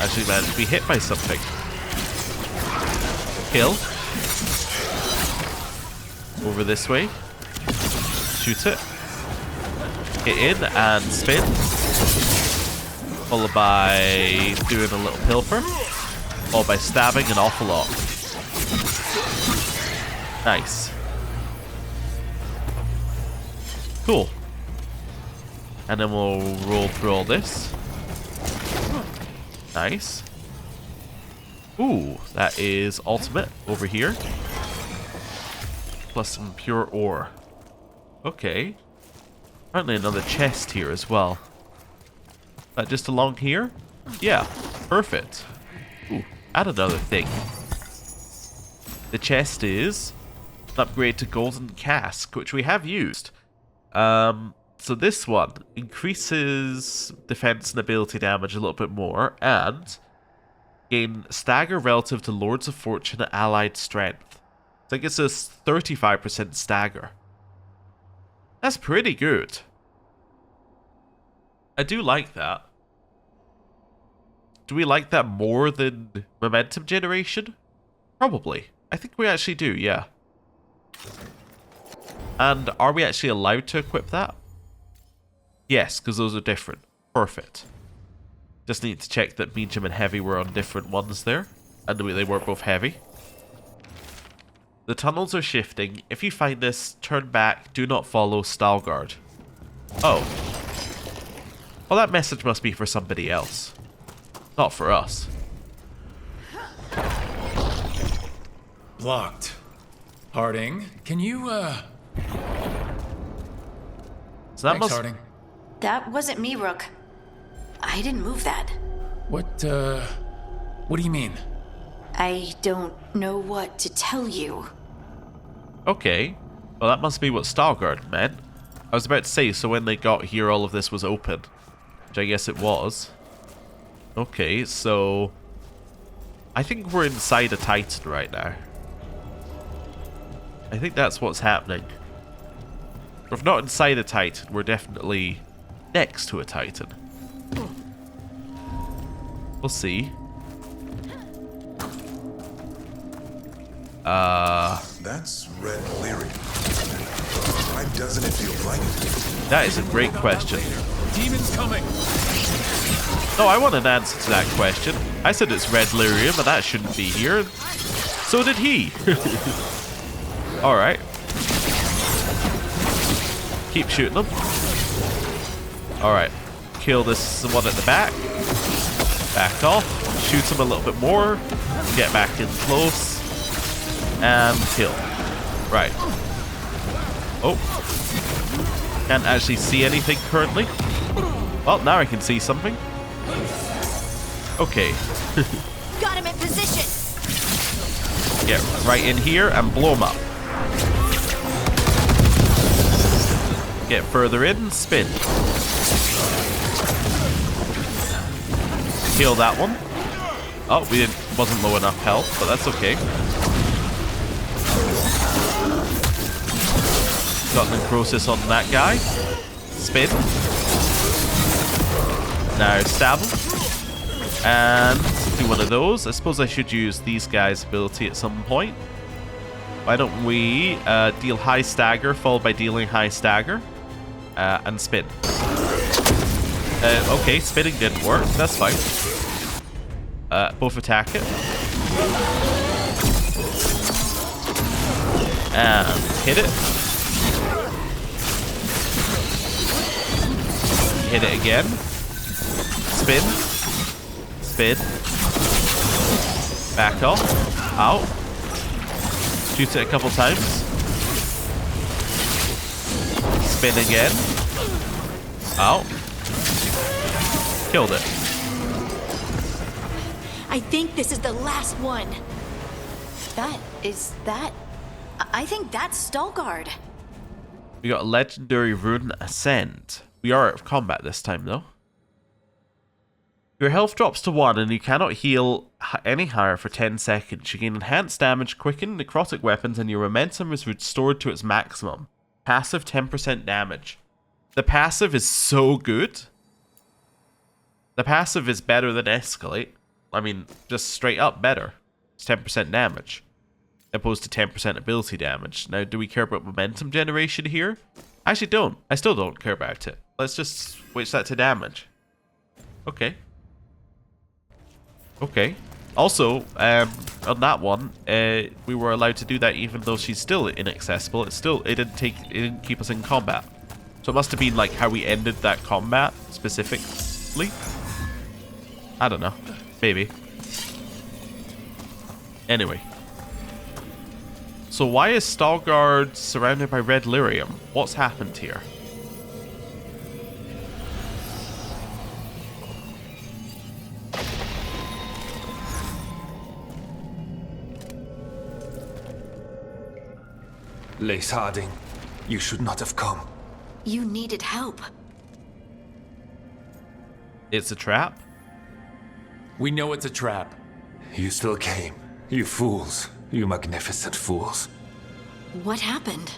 A: Actually managed to be hit by something. Kill. Over this way. Shoot it. Get in and spin. Followed by doing a little pilfer. Followed by stabbing an awful lot. Nice. Cool. And then we'll roll through all this. Nice. Ooh, that is ultimate over here. Plus some pure ore. Okay. Apparently another chest here as well. Just along here? Yeah, perfect. Ooh, add another thing. The chest is an upgrade to Golden Cask, which we have used. So this one increases defense and ability damage a little bit more, and gain stagger relative to Lords of Fortune allied strength. I think it's a 35% stagger. That's pretty good. I do like that. Do we like that more than momentum generation? Probably. I think we actually do, yeah. And are we actually allowed to equip that? Yes, because those are different. Perfect. Just need to check that medium and heavy were on different ones there. And they were both heavy. The tunnels are shifting. If you find this, turn back. Do not follow Veilguard. Oh. Well, that message must be for somebody else. Not for us.
C: Blocked. Harding, can you,
A: So that
C: Thanks, Harding.
H: That wasn't me, Rook. I didn't move that.
C: What do you mean?
H: I don't know what to tell you.
A: Okay. Well, that must be what Veilguard meant. I was about to say, so when they got here, all of this was open. Which I guess it was. Okay, so I think we're inside a Titan right now. I think that's what's happening. If not inside a Titan, we're definitely next to a Titan. We'll see.
E: That's red lyrium. Why doesn't it feel like it?
A: That is a great question.
C: Demons coming.
A: No, I want an answer to that question. I said it's red lyrium, and that shouldn't be here. So did he. Alright. Keep shooting them. Alright. Kill this one at the back. Back off. Shoot him a little bit more. Get back in close. And kill. Right. Oh. Can't actually see anything currently. Well, now I can see something. Okay.
H: Got him in position.
A: Get right in here and blow him up. Get further in, spin. Kill that one. Oh, wasn't low enough health, but that's okay. Got necrosis on that guy. Spin. Now stab him. And do one of those. I suppose I should use these guys' ability at some point. Why don't we deal high stagger, followed by dealing high stagger, and spin. Okay, spinning didn't work. That's fine. Both attack it. And hit it. Hit it again. Spin. Spin. Back off. Out. Shoot it a couple times. spin again. Ow. Killed it.
H: I think this is the last one. I think that's Veilguard.
A: We got a legendary rune ascent. We are out of combat this time though. Your health drops to 1 and you cannot heal any higher for 10 seconds. You gain enhanced damage, quicken, necrotic weapons, and your momentum is restored to its maximum. Passive 10% damage. The passive is so good. The passive is better than Escalate. I mean, just straight up better. It's 10% damage. Opposed to 10% ability damage. Now, do we care about momentum generation here? I actually don't. I still don't care about it. Let's just switch that to damage. Okay. Okay. Also, on that one, we were allowed to do that even though she's still inaccessible. It didn't keep us in combat. So it must have been like how we ended that combat specifically. I don't know. Maybe. Anyway. So why is Veilguard surrounded by red lyrium? What's happened here?
K: Lace Harding, you should not have come.
H: You needed help.
A: It's a trap?
C: We know it's a trap.
K: You still came. You fools. You magnificent fools.
H: What happened?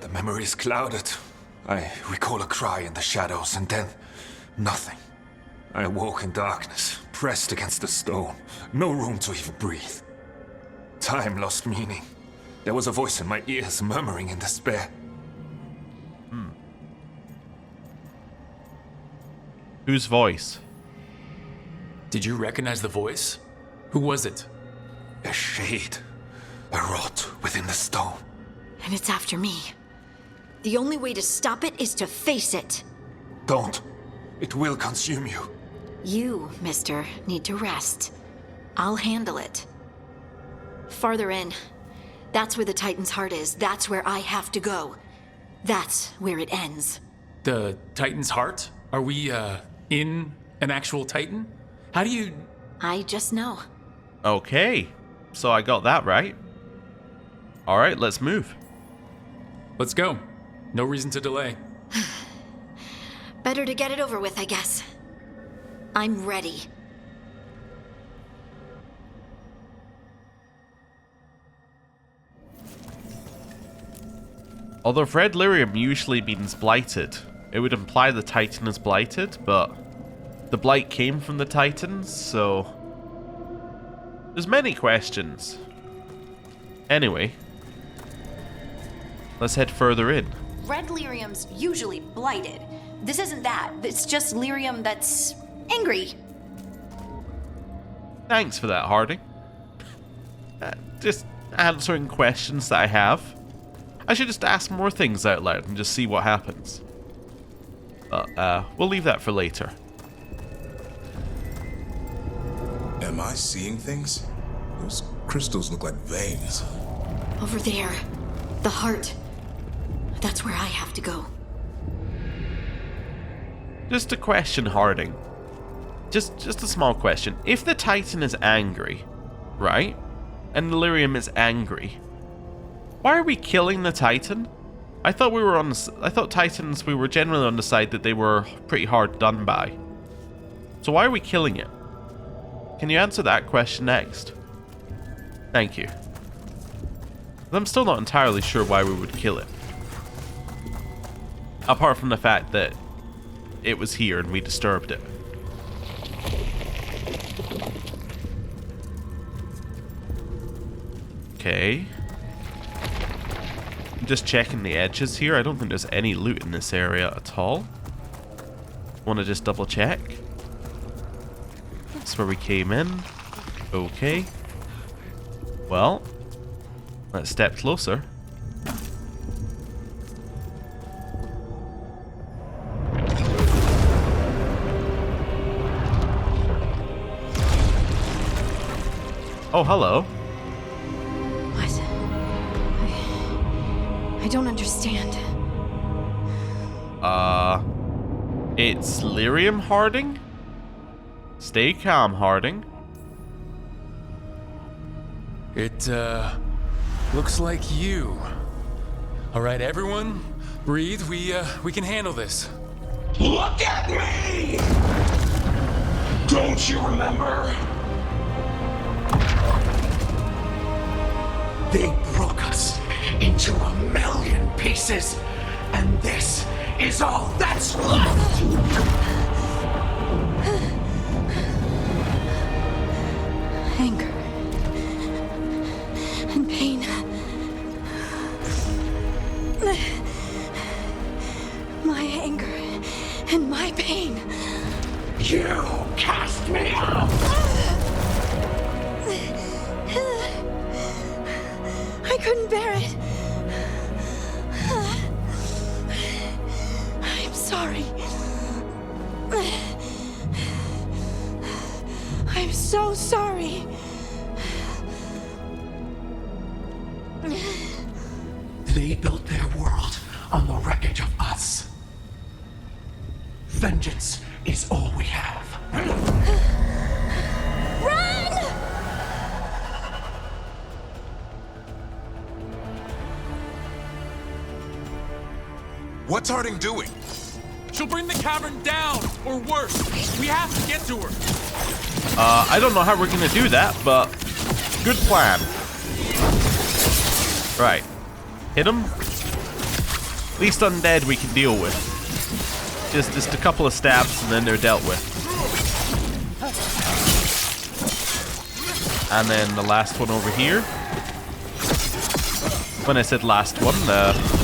K: The memory is clouded. I recall a cry in the shadows and then nothing. I awoke in darkness, pressed against the stone. No room to even breathe. Time lost meaning. There was a voice in my ears murmuring in despair.
A: Whose voice?
C: Did you recognize the voice? Who was it?
K: A shade. A rot within the stone.
H: And it's after me. The only way to stop it is to face it.
K: Don't. It will consume you.
H: You, mister, need to rest. I'll handle it. Farther in. That's where the Titan's heart is. That's where I have to go. That's where it ends.
C: The Titan's heart? Are we, in an actual Titan? How do you...
H: I just know.
A: Okay. So I got that right. Alright, let's move.
C: Let's go. No reason to delay.
H: Better to get it over with, I guess. I'm ready.
A: Although red lyrium usually means blighted, it would imply the Titan is blighted, but the blight came from the Titans, so there's many questions. Anyway, let's head further in.
H: Red lyrium's usually blighted. This isn't that. It's just lyrium that's angry.
A: Thanks for that, Harding. Just answering questions that I have. I should just ask more things out loud and just see what happens. But we'll leave that for later.
E: Am I seeing things? Those crystals look like veins.
H: Over there. The heart. That's where I have to go.
A: Just a question, Harding. Just a small question. If the Titan is angry, right? And the lyrium is angry, why are we killing the Titan? I thought Titans, we were generally on the side that they were pretty hard done by. So why are we killing it? Can you answer that question next? Thank you. I'm still not entirely sure why we would kill it. Apart from the fact that it was here and we disturbed it. Okay. I'm just checking the edges here. I don't think there's any loot in this area at all. Want to just double check. That's where we came in. Okay. Well, let's step closer. Oh, hello.
H: What? I don't understand.
A: It's lyrium Harding? Stay calm, Harding.
C: It, looks like you. All right, everyone, breathe. We can handle this.
L: Look at me! Don't you remember? They broke us into 1,000,000 pieces, and this is all that's left!
H: Anger and pain. My anger and my pain.
L: You cast me out!
H: I couldn't bear it. I'm sorry. I'm so sorry.
L: They built their world on the wreckage of us. Vengeance is all we have.
H: Run!
E: What's Harding doing?
C: She'll bring the cavern down, or worse. We have to get to her.
A: I don't know how we're gonna do that, but good plan. Right. Hit him. At least undead we can deal with. Just a couple of stabs and then they're dealt with. And then the last one over here. When I said last one,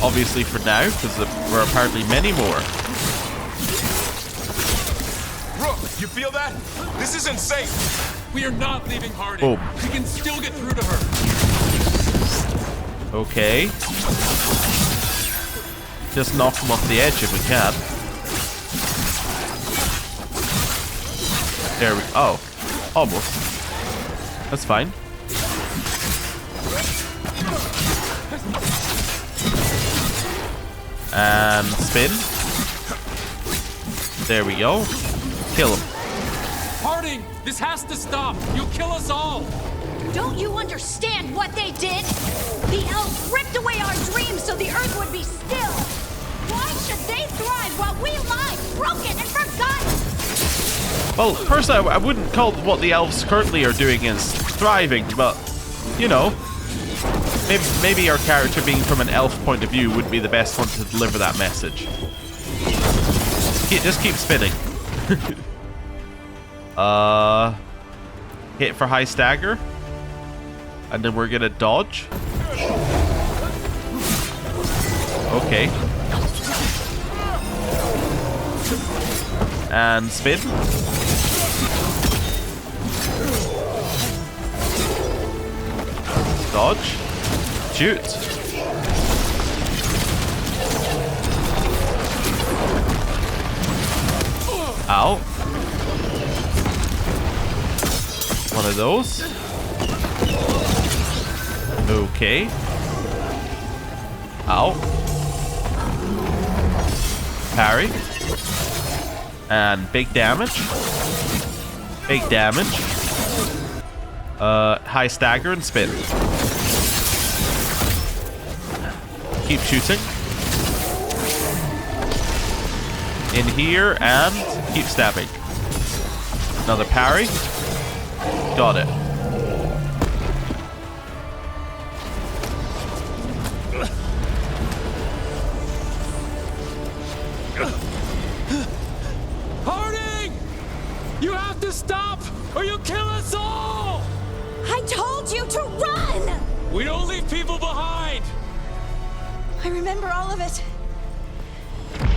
A: obviously for now, because there are apparently many more.
E: Rook, you feel that? This isn't safe.
C: We are not leaving Harding.
A: Boom.
C: We can still get through to her.
A: Okay. Just knock him off the edge if we can. There we... Oh. Almost. That's fine. And spin. There we go. Kill him.
C: Harding, this has to stop. You'll kill us all.
D: Don't you understand what they did? The elves ripped away our dreams so the earth would be still. Why should they thrive while we lie, broken and forgotten?
A: Well, personally, I wouldn't call what the elves currently are doing as thriving, but, you know, maybe our character being from an elf point of view would be the best one to deliver that message. Just keep spinning. Hit for high stagger. And then we're gonna dodge. Okay. And spin. Dodge. Shoot. Ow. One of those. Okay. Ow. Parry. And big damage. Big damage. High stagger and spin. Keep shooting. In here and keep stabbing. Another parry. Got it.
C: Harding! You have to stop or you'll kill us all!
H: I told you to run!
C: We don't leave people behind!
H: I remember all of it.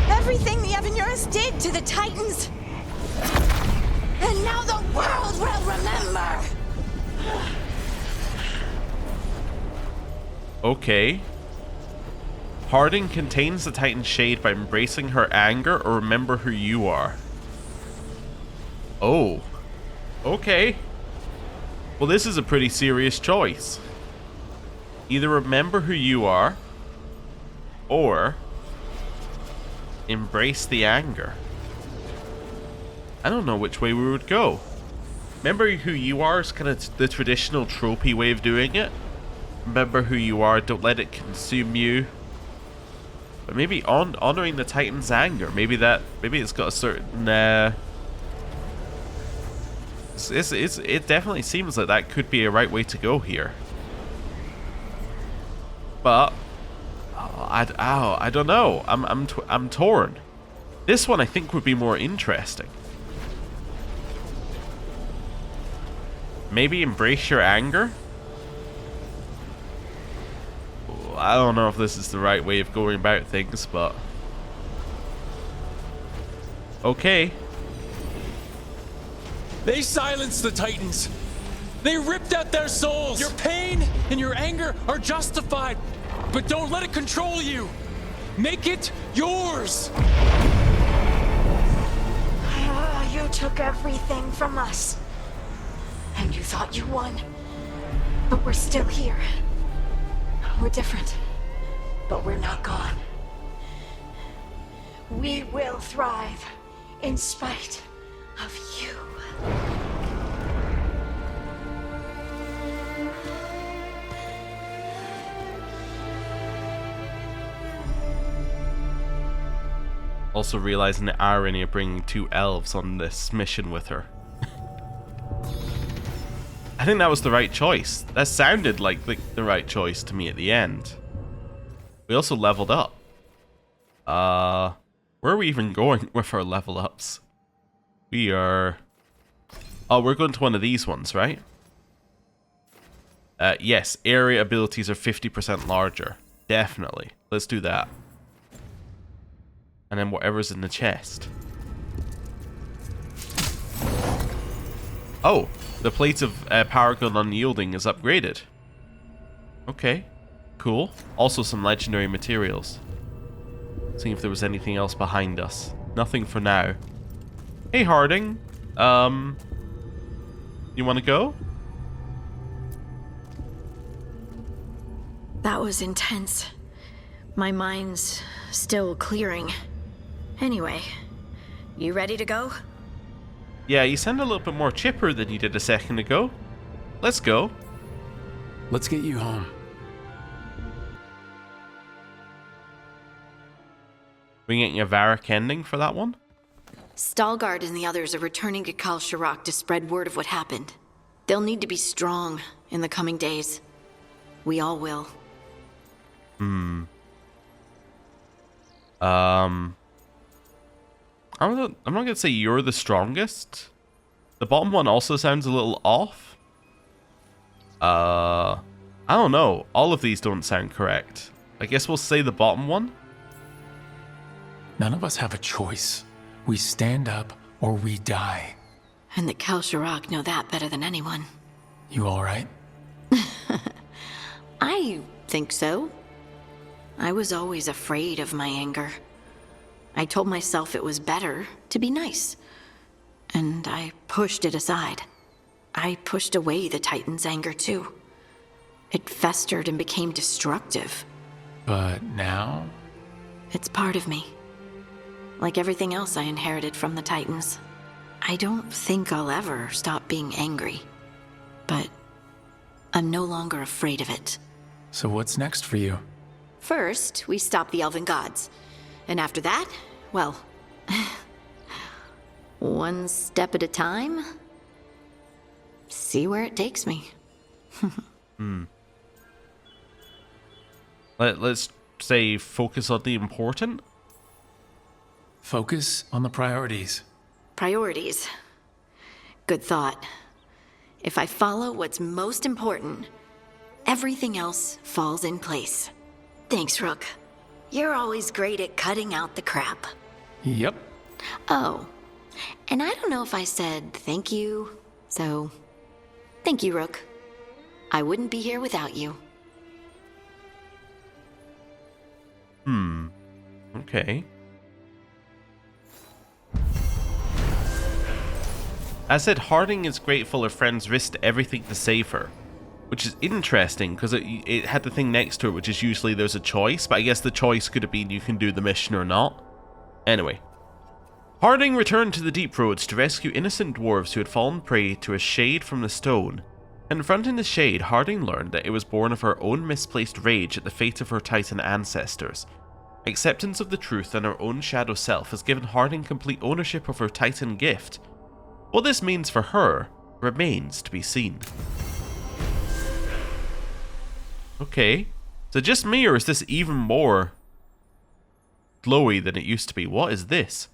H: Everything the Avenuris did to the Titans. And now the world will remember!
A: Okay. Harding contains the Titan's shade by embracing her anger or remember who you are. Oh. Okay. Well, this is a pretty serious choice. Either remember who you are, or embrace the anger. I don't know which way we would go. Remember who you are is kind of the traditional tropey way of doing it. Remember who you are, don't let it consume you. But maybe honoring the Titan's anger. Maybe it's got a certain it definitely seems like that could be a right way to go here. But I don't know. I'm torn. This one I think would be more interesting. Maybe embrace your anger? I don't know if this is the right way of going about things, but... okay.
M: They silenced the Titans. They ripped out their souls. Your pain and your anger are justified, but don't let it control you. Make it yours.
H: You took everything from us. And you thought you won. But we're still here. We're different. But we're not gone. We will thrive in spite of you.
A: Also realizing the irony of bringing 2 elves on this mission with her. I think that was the right choice. That sounded like the right choice to me at the end. We also leveled up. Where are we even going with our level ups? We are... oh, we're going to one of these ones, right? Yes, area abilities are 50% larger. Definitely. Let's do that. And then whatever's in the chest. Oh, the plate of power gun unyielding is upgraded. Okay, cool. Also some legendary materials. Seeing if there was anything else behind us. Nothing for now. Hey Harding, you want to go?
H: That was intense. My mind's still clearing. Anyway, you ready to go?
A: Yeah, you sound a little bit more chipper than you did a second ago. Let's go.
C: Let's get you home.
A: We getting a Varric ending for that one?
H: Stalgard and the others are returning to Kal Shirak to spread word of what happened. They'll need to be strong in the coming days. We all will.
A: I'm not gonna say you're the strongest. The bottom one also sounds a little off. I don't know. All of these don't sound correct. I guess we'll say the bottom one.
C: None of us have a choice. We stand up or we die.
H: And the Kal Shirak know that better than anyone.
C: You all right?
H: I think so. I was always afraid of my anger. I told myself it was better to be nice. And I pushed it aside. I pushed away the Titan's anger too. It festered and became destructive.
C: But now?
H: It's part of me. Like everything else I inherited from the Titans. I don't think I'll ever stop being angry. But I'm no longer afraid of it.
C: So what's next for you?
H: First, we stop the elven gods. And after that, well, one step at a time. See where it takes me.
A: Let's say focus on the important.
C: Focus on the priorities.
H: Priorities. Good thought. If I follow what's most important, everything else falls in place. Thanks, Rook. You're always great at cutting out the crap.
C: Yep.
H: Oh, and I don't know if I said thank you, so thank you, Rook. I wouldn't be here without you.
A: Okay. I said Harding is grateful her friends risked everything to save her. Which is interesting, because it had the thing next to it, which is usually there's a choice, but I guess the choice could have been you can do the mission or not. Anyway. Harding returned to the Deep Roads to rescue innocent dwarves who had fallen prey to a shade from the stone. Confronting the shade, Harding learned that it was born of her own misplaced rage at the fate of her Titan ancestors. Acceptance of the truth and her own shadow self has given Harding complete ownership of her Titan gift. What this means for her remains to be seen. Okay, so just me, or is this even more glowy than it used to be? What is this?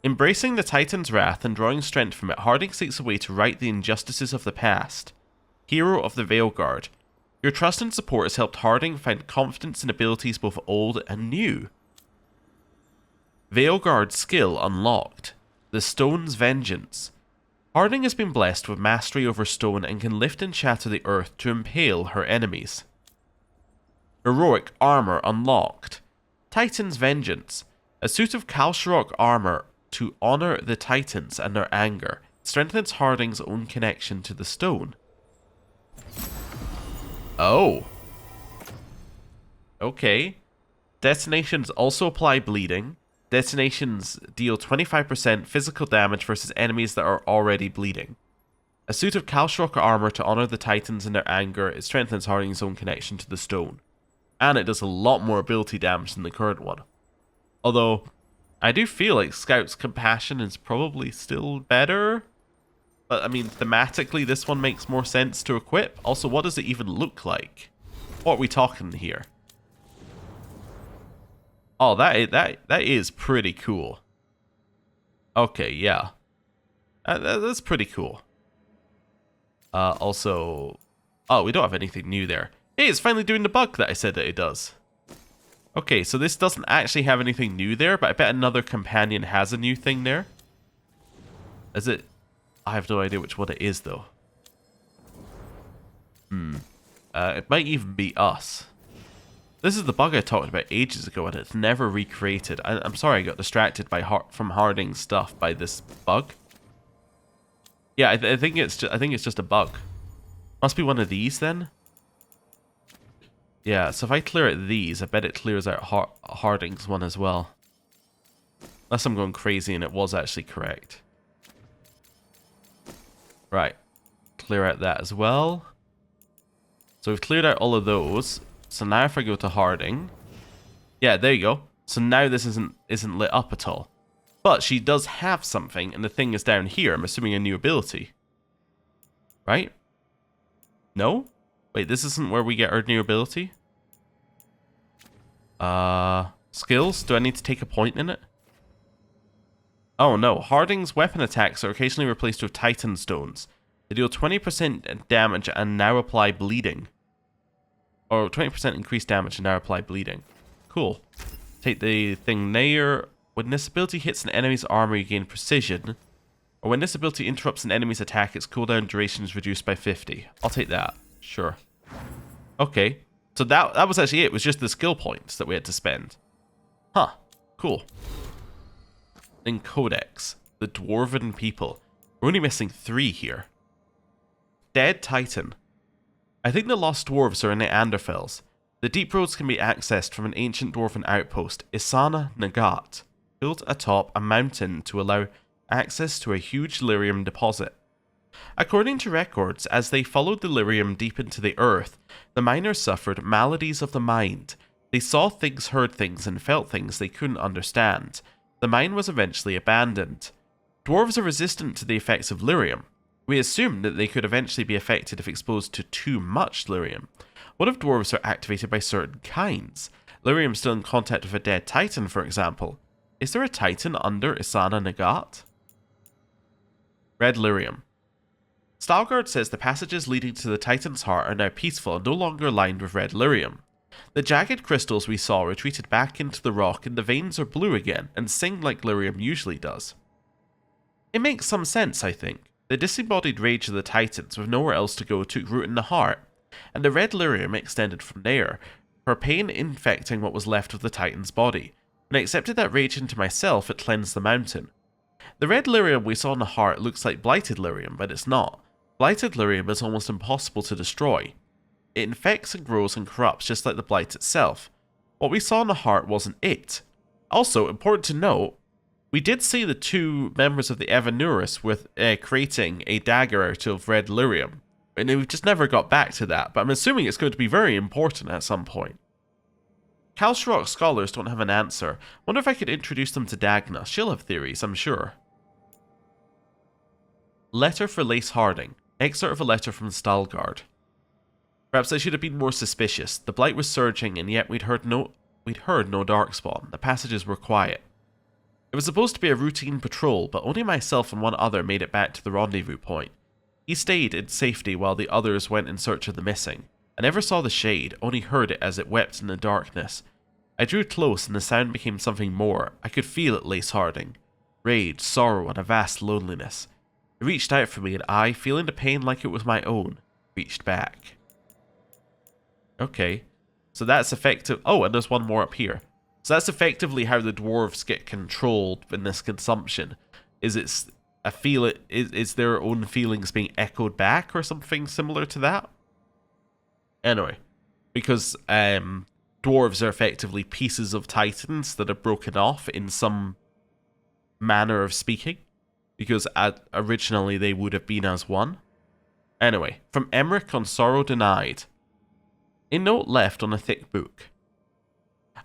A: Embracing the Titan's wrath and drawing strength from it, Harding seeks a way to right the injustices of the past. Hero of the Veilguard. Your trust and support has helped Harding find confidence in abilities both old and new. Veilguard skill unlocked. The Stone's Vengeance. Harding has been blessed with mastery over stone and can lift and shatter the earth to impale her enemies. Heroic armor unlocked. Titan's Vengeance. A suit of Kalsharok armor to honor the Titans and their anger. It strengthens Harding's own connection to the stone. Oh. Okay. Detonations also apply bleeding. Detonations deal 25% physical damage versus enemies that are already bleeding. A suit of Kalsharok armor to honor the Titans and their anger. It strengthens Harding's own connection to the stone. And it does a lot more ability damage than the current one. Although, I do feel like Scout's Compassion is probably still better. But, I mean, thematically, this one makes more sense to equip. Also, what does it even look like? What are we talking here? Oh, that is pretty cool. Okay, yeah. That's pretty cool. Also... Oh, we don't have anything new there. Hey, it's finally doing the bug that I said that it does. Okay, so this doesn't actually have anything new there, but I bet another companion has a new thing there. Is it? I have no idea which one it is, though. It might even be us. This is the bug I talked about ages ago, and it's never recreated. I'm sorry I got distracted from Harding's stuff by this bug. Yeah, I think it's just a bug. Must be one of these then. Yeah, so if I clear out these, I bet it clears out Harding's one as well. Unless I'm going crazy and it was actually correct. Right. Clear out that as well. So we've cleared out all of those. So now if I go to Harding... Yeah, there you go. So now this isn't lit up at all. But she does have something, and the thing is down here. I'm assuming a new ability. Right? No? Wait, this isn't where we get our new ability? Skills? Do I need to take a point in it? Oh no, Harding's weapon attacks are occasionally replaced with Titan Stones. They deal 20% damage and now apply bleeding. Or 20% increased damage and now apply bleeding. Cool. Take the thing there. When this ability hits an enemy's armor, you gain precision. Or when this ability interrupts an enemy's attack, its cooldown duration is reduced by 50. I'll take that. Sure. Okay. So that was actually it. It was just the skill points that we had to spend. Huh. Cool. Then Codex. The Dwarven People. We're only missing 3 here. Dead Titan. I think the Lost Dwarves are in Neanderthals. The Deep Roads can be accessed from an ancient dwarven outpost, Isana Nagat, built atop a mountain to allow access to a huge lyrium deposit. According to records, as they followed the lyrium deep into the earth, the miners suffered maladies of the mind. They saw things, heard things, and felt things they couldn't understand. The mine was eventually abandoned. Dwarves are resistant to the effects of lyrium. We assumed that they could eventually be affected if exposed to too much lyrium. What if dwarves are activated by certain kinds? Lyrium still in contact with a dead titan, for example. Is there a titan under Isana Nagat? Red lyrium. Stalgard says the passages leading to the Titan's heart are now peaceful and no longer lined with red lyrium. The jagged crystals we saw retreated back into the rock and the veins are blue again and sing like lyrium usually does. It makes some sense, I think. The disembodied rage of the Titans with nowhere else to go took root in the heart, and the red lyrium extended from there, her pain infecting what was left of the Titan's body. When I accepted that rage into myself, it cleansed the mountain. The red lyrium we saw in the heart looks like blighted lyrium, but it's not. Blighted lyrium is almost impossible to destroy. It infects and grows and corrupts just like the blight itself. What we saw in the heart wasn't it. Also, important to note, we did see the two members of the Evanurus with creating a dagger out of red lyrium, and we just never got back to that, but I'm assuming it's going to be very important at some point. Kalshrok scholars don't have an answer. Wonder if I could introduce them to Dagna. She'll have theories, I'm sure. Letter for Lace Harding. Excerpt of a letter from Stalgard. Perhaps I should have been more suspicious. The blight was surging, and yet we'd heard no darkspawn. The passages were quiet. It was supposed to be a routine patrol, but only myself and one other made it back to the rendezvous point. He stayed in safety while the others went in search of the missing. I never saw the shade, only heard it as it wept in the darkness. I drew close and the sound became something more. I could feel it, Lace Harding. Rage, sorrow, and a vast loneliness. It reached out for me, and I, feeling the pain like it was my own, reached back. Okay, so that's effective. Oh, and there's one more up here. So that's effectively how the dwarves get controlled in this consumption. Is their own feelings being echoed back or something similar to that? Anyway, because dwarves are effectively pieces of titans that are broken off in some manner of speaking, because originally they would have been as one. Anyway, from Emmerich on Sorrow Denied. A note left on a thick book.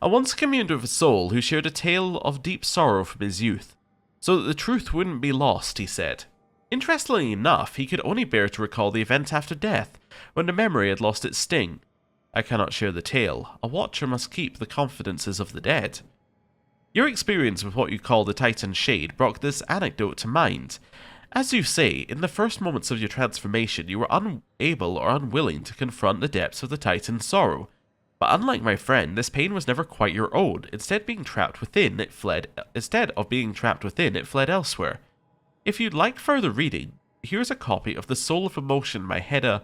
A: I once communed with a soul who shared a tale of deep sorrow from his youth, so that the truth wouldn't be lost, he said. Interestingly enough, he could only bear to recall the event after death, when the memory had lost its sting. I cannot share the tale. A watcher must keep the confidences of the dead. Your experience with what you call the Titan Shade brought this anecdote to mind. As you say, in the first moments of your transformation, you were unable or unwilling to confront the depths of the Titan's sorrow. But unlike my friend, this pain was never quite your own. Instead of being trapped within, it fled elsewhere. If you'd like further reading, here's a copy of The Soul of Emotion by Hedda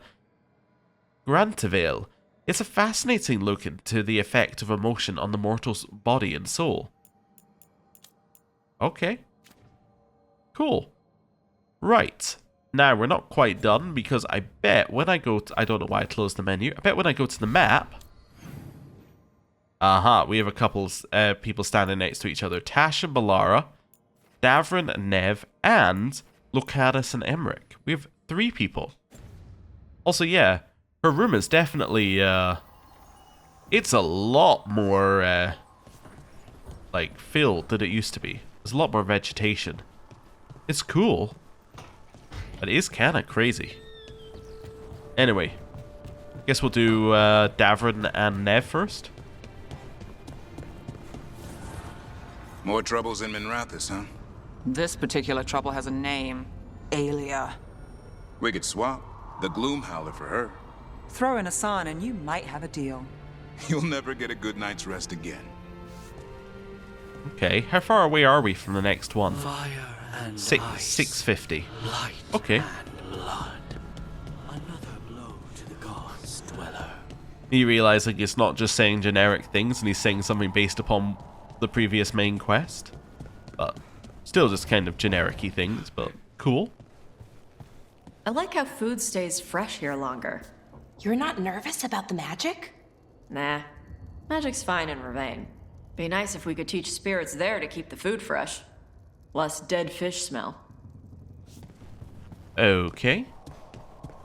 A: Grantevale. It's a fascinating look into the effect of emotion on the mortal's body and soul. Okay. Cool. Right. Now, we're not quite done, because I bet when I go to... I don't know why I closed the menu. I bet when I go to the map... Aha, we have a couple people standing next to each other. Tash and Balara, Davrin and Nev, and Locatus and Emmerich. We have 3 people. Also, yeah, her room is definitely, it's a lot more, like, filled than it used to be. There's a lot more vegetation. It's cool, but it is kind of crazy. Anyway, guess we'll do Davrin and Nev first.
E: More troubles in Minrathis, huh?
G: This particular trouble has a name. Aelia.
E: We could swap. The Gloom Howler for her.
G: Throw in a son and you might have a deal.
E: You'll never get a good night's rest again.
A: Okay, how far away are we from the next one?
L: Fire and
A: 650.
L: Light
A: okay.
L: And blood. Another blow to the gods' dweller.
A: You realize like it's not just saying generic things, and he's saying something based upon the previous main quest, but still just kind of generic-y things, but cool.
N: I like how food stays fresh here longer.
F: You're not nervous about the magic?
N: Nah, magic's fine in Vervain. Be nice if we could teach spirits there to keep the food fresh. Less dead fish smell.
A: Okay.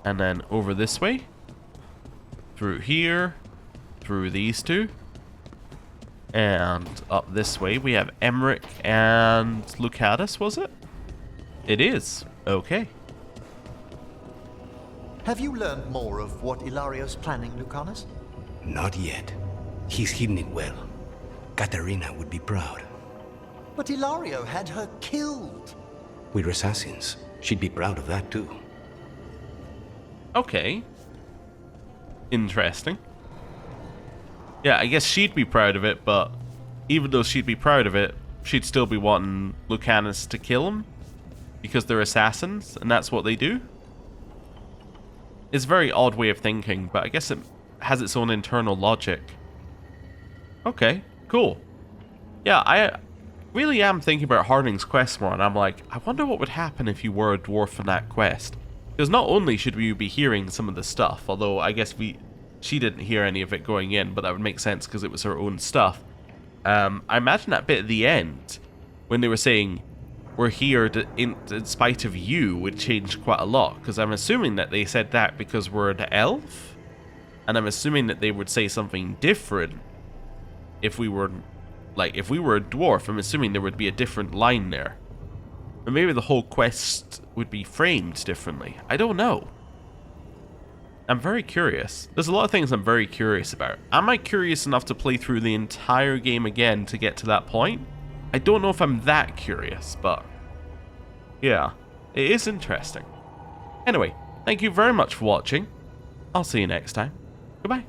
A: And then over this way. Through here. Through these two. And up this way we have Emmerich and Lucatus, was it? It is. Okay.
B: Have you learned more of what Ilario's planning, Lucanus?
I: Not yet. He's hidden it well. Katarina would be proud.
B: But Ilario had her killed.
I: We're assassins. She'd be proud of that too.
A: Okay. Interesting. Yeah, I guess she'd be proud of it, but even though she'd be proud of it, she'd still be wanting Lucanus to kill him because they're assassins and that's what they do. It's a very odd way of thinking, but I guess it has its own internal logic. Okay, cool. Yeah, I really am thinking about Harding's quest more, and I'm like, I wonder what would happen if you were a dwarf in that quest. Because not only should we be hearing some of the stuff, although I guess she didn't hear any of it going in, but that would make sense because it was her own stuff. I imagine that bit at the end, when they were saying, we're here in spite of you, would change quite a lot. Because I'm assuming that they said that because we're an elf. And I'm assuming that they would say something different if we were, like, if we were a dwarf. I'm assuming there would be a different line there. Or maybe the whole quest would be framed differently. I don't know. I'm very curious. There's a lot of things I'm very curious about. Am I curious enough to play through the entire game again to get to that point? I don't know if I'm that curious, but yeah, it is interesting. Anyway, thank you very much for watching. I'll see you next time. Goodbye.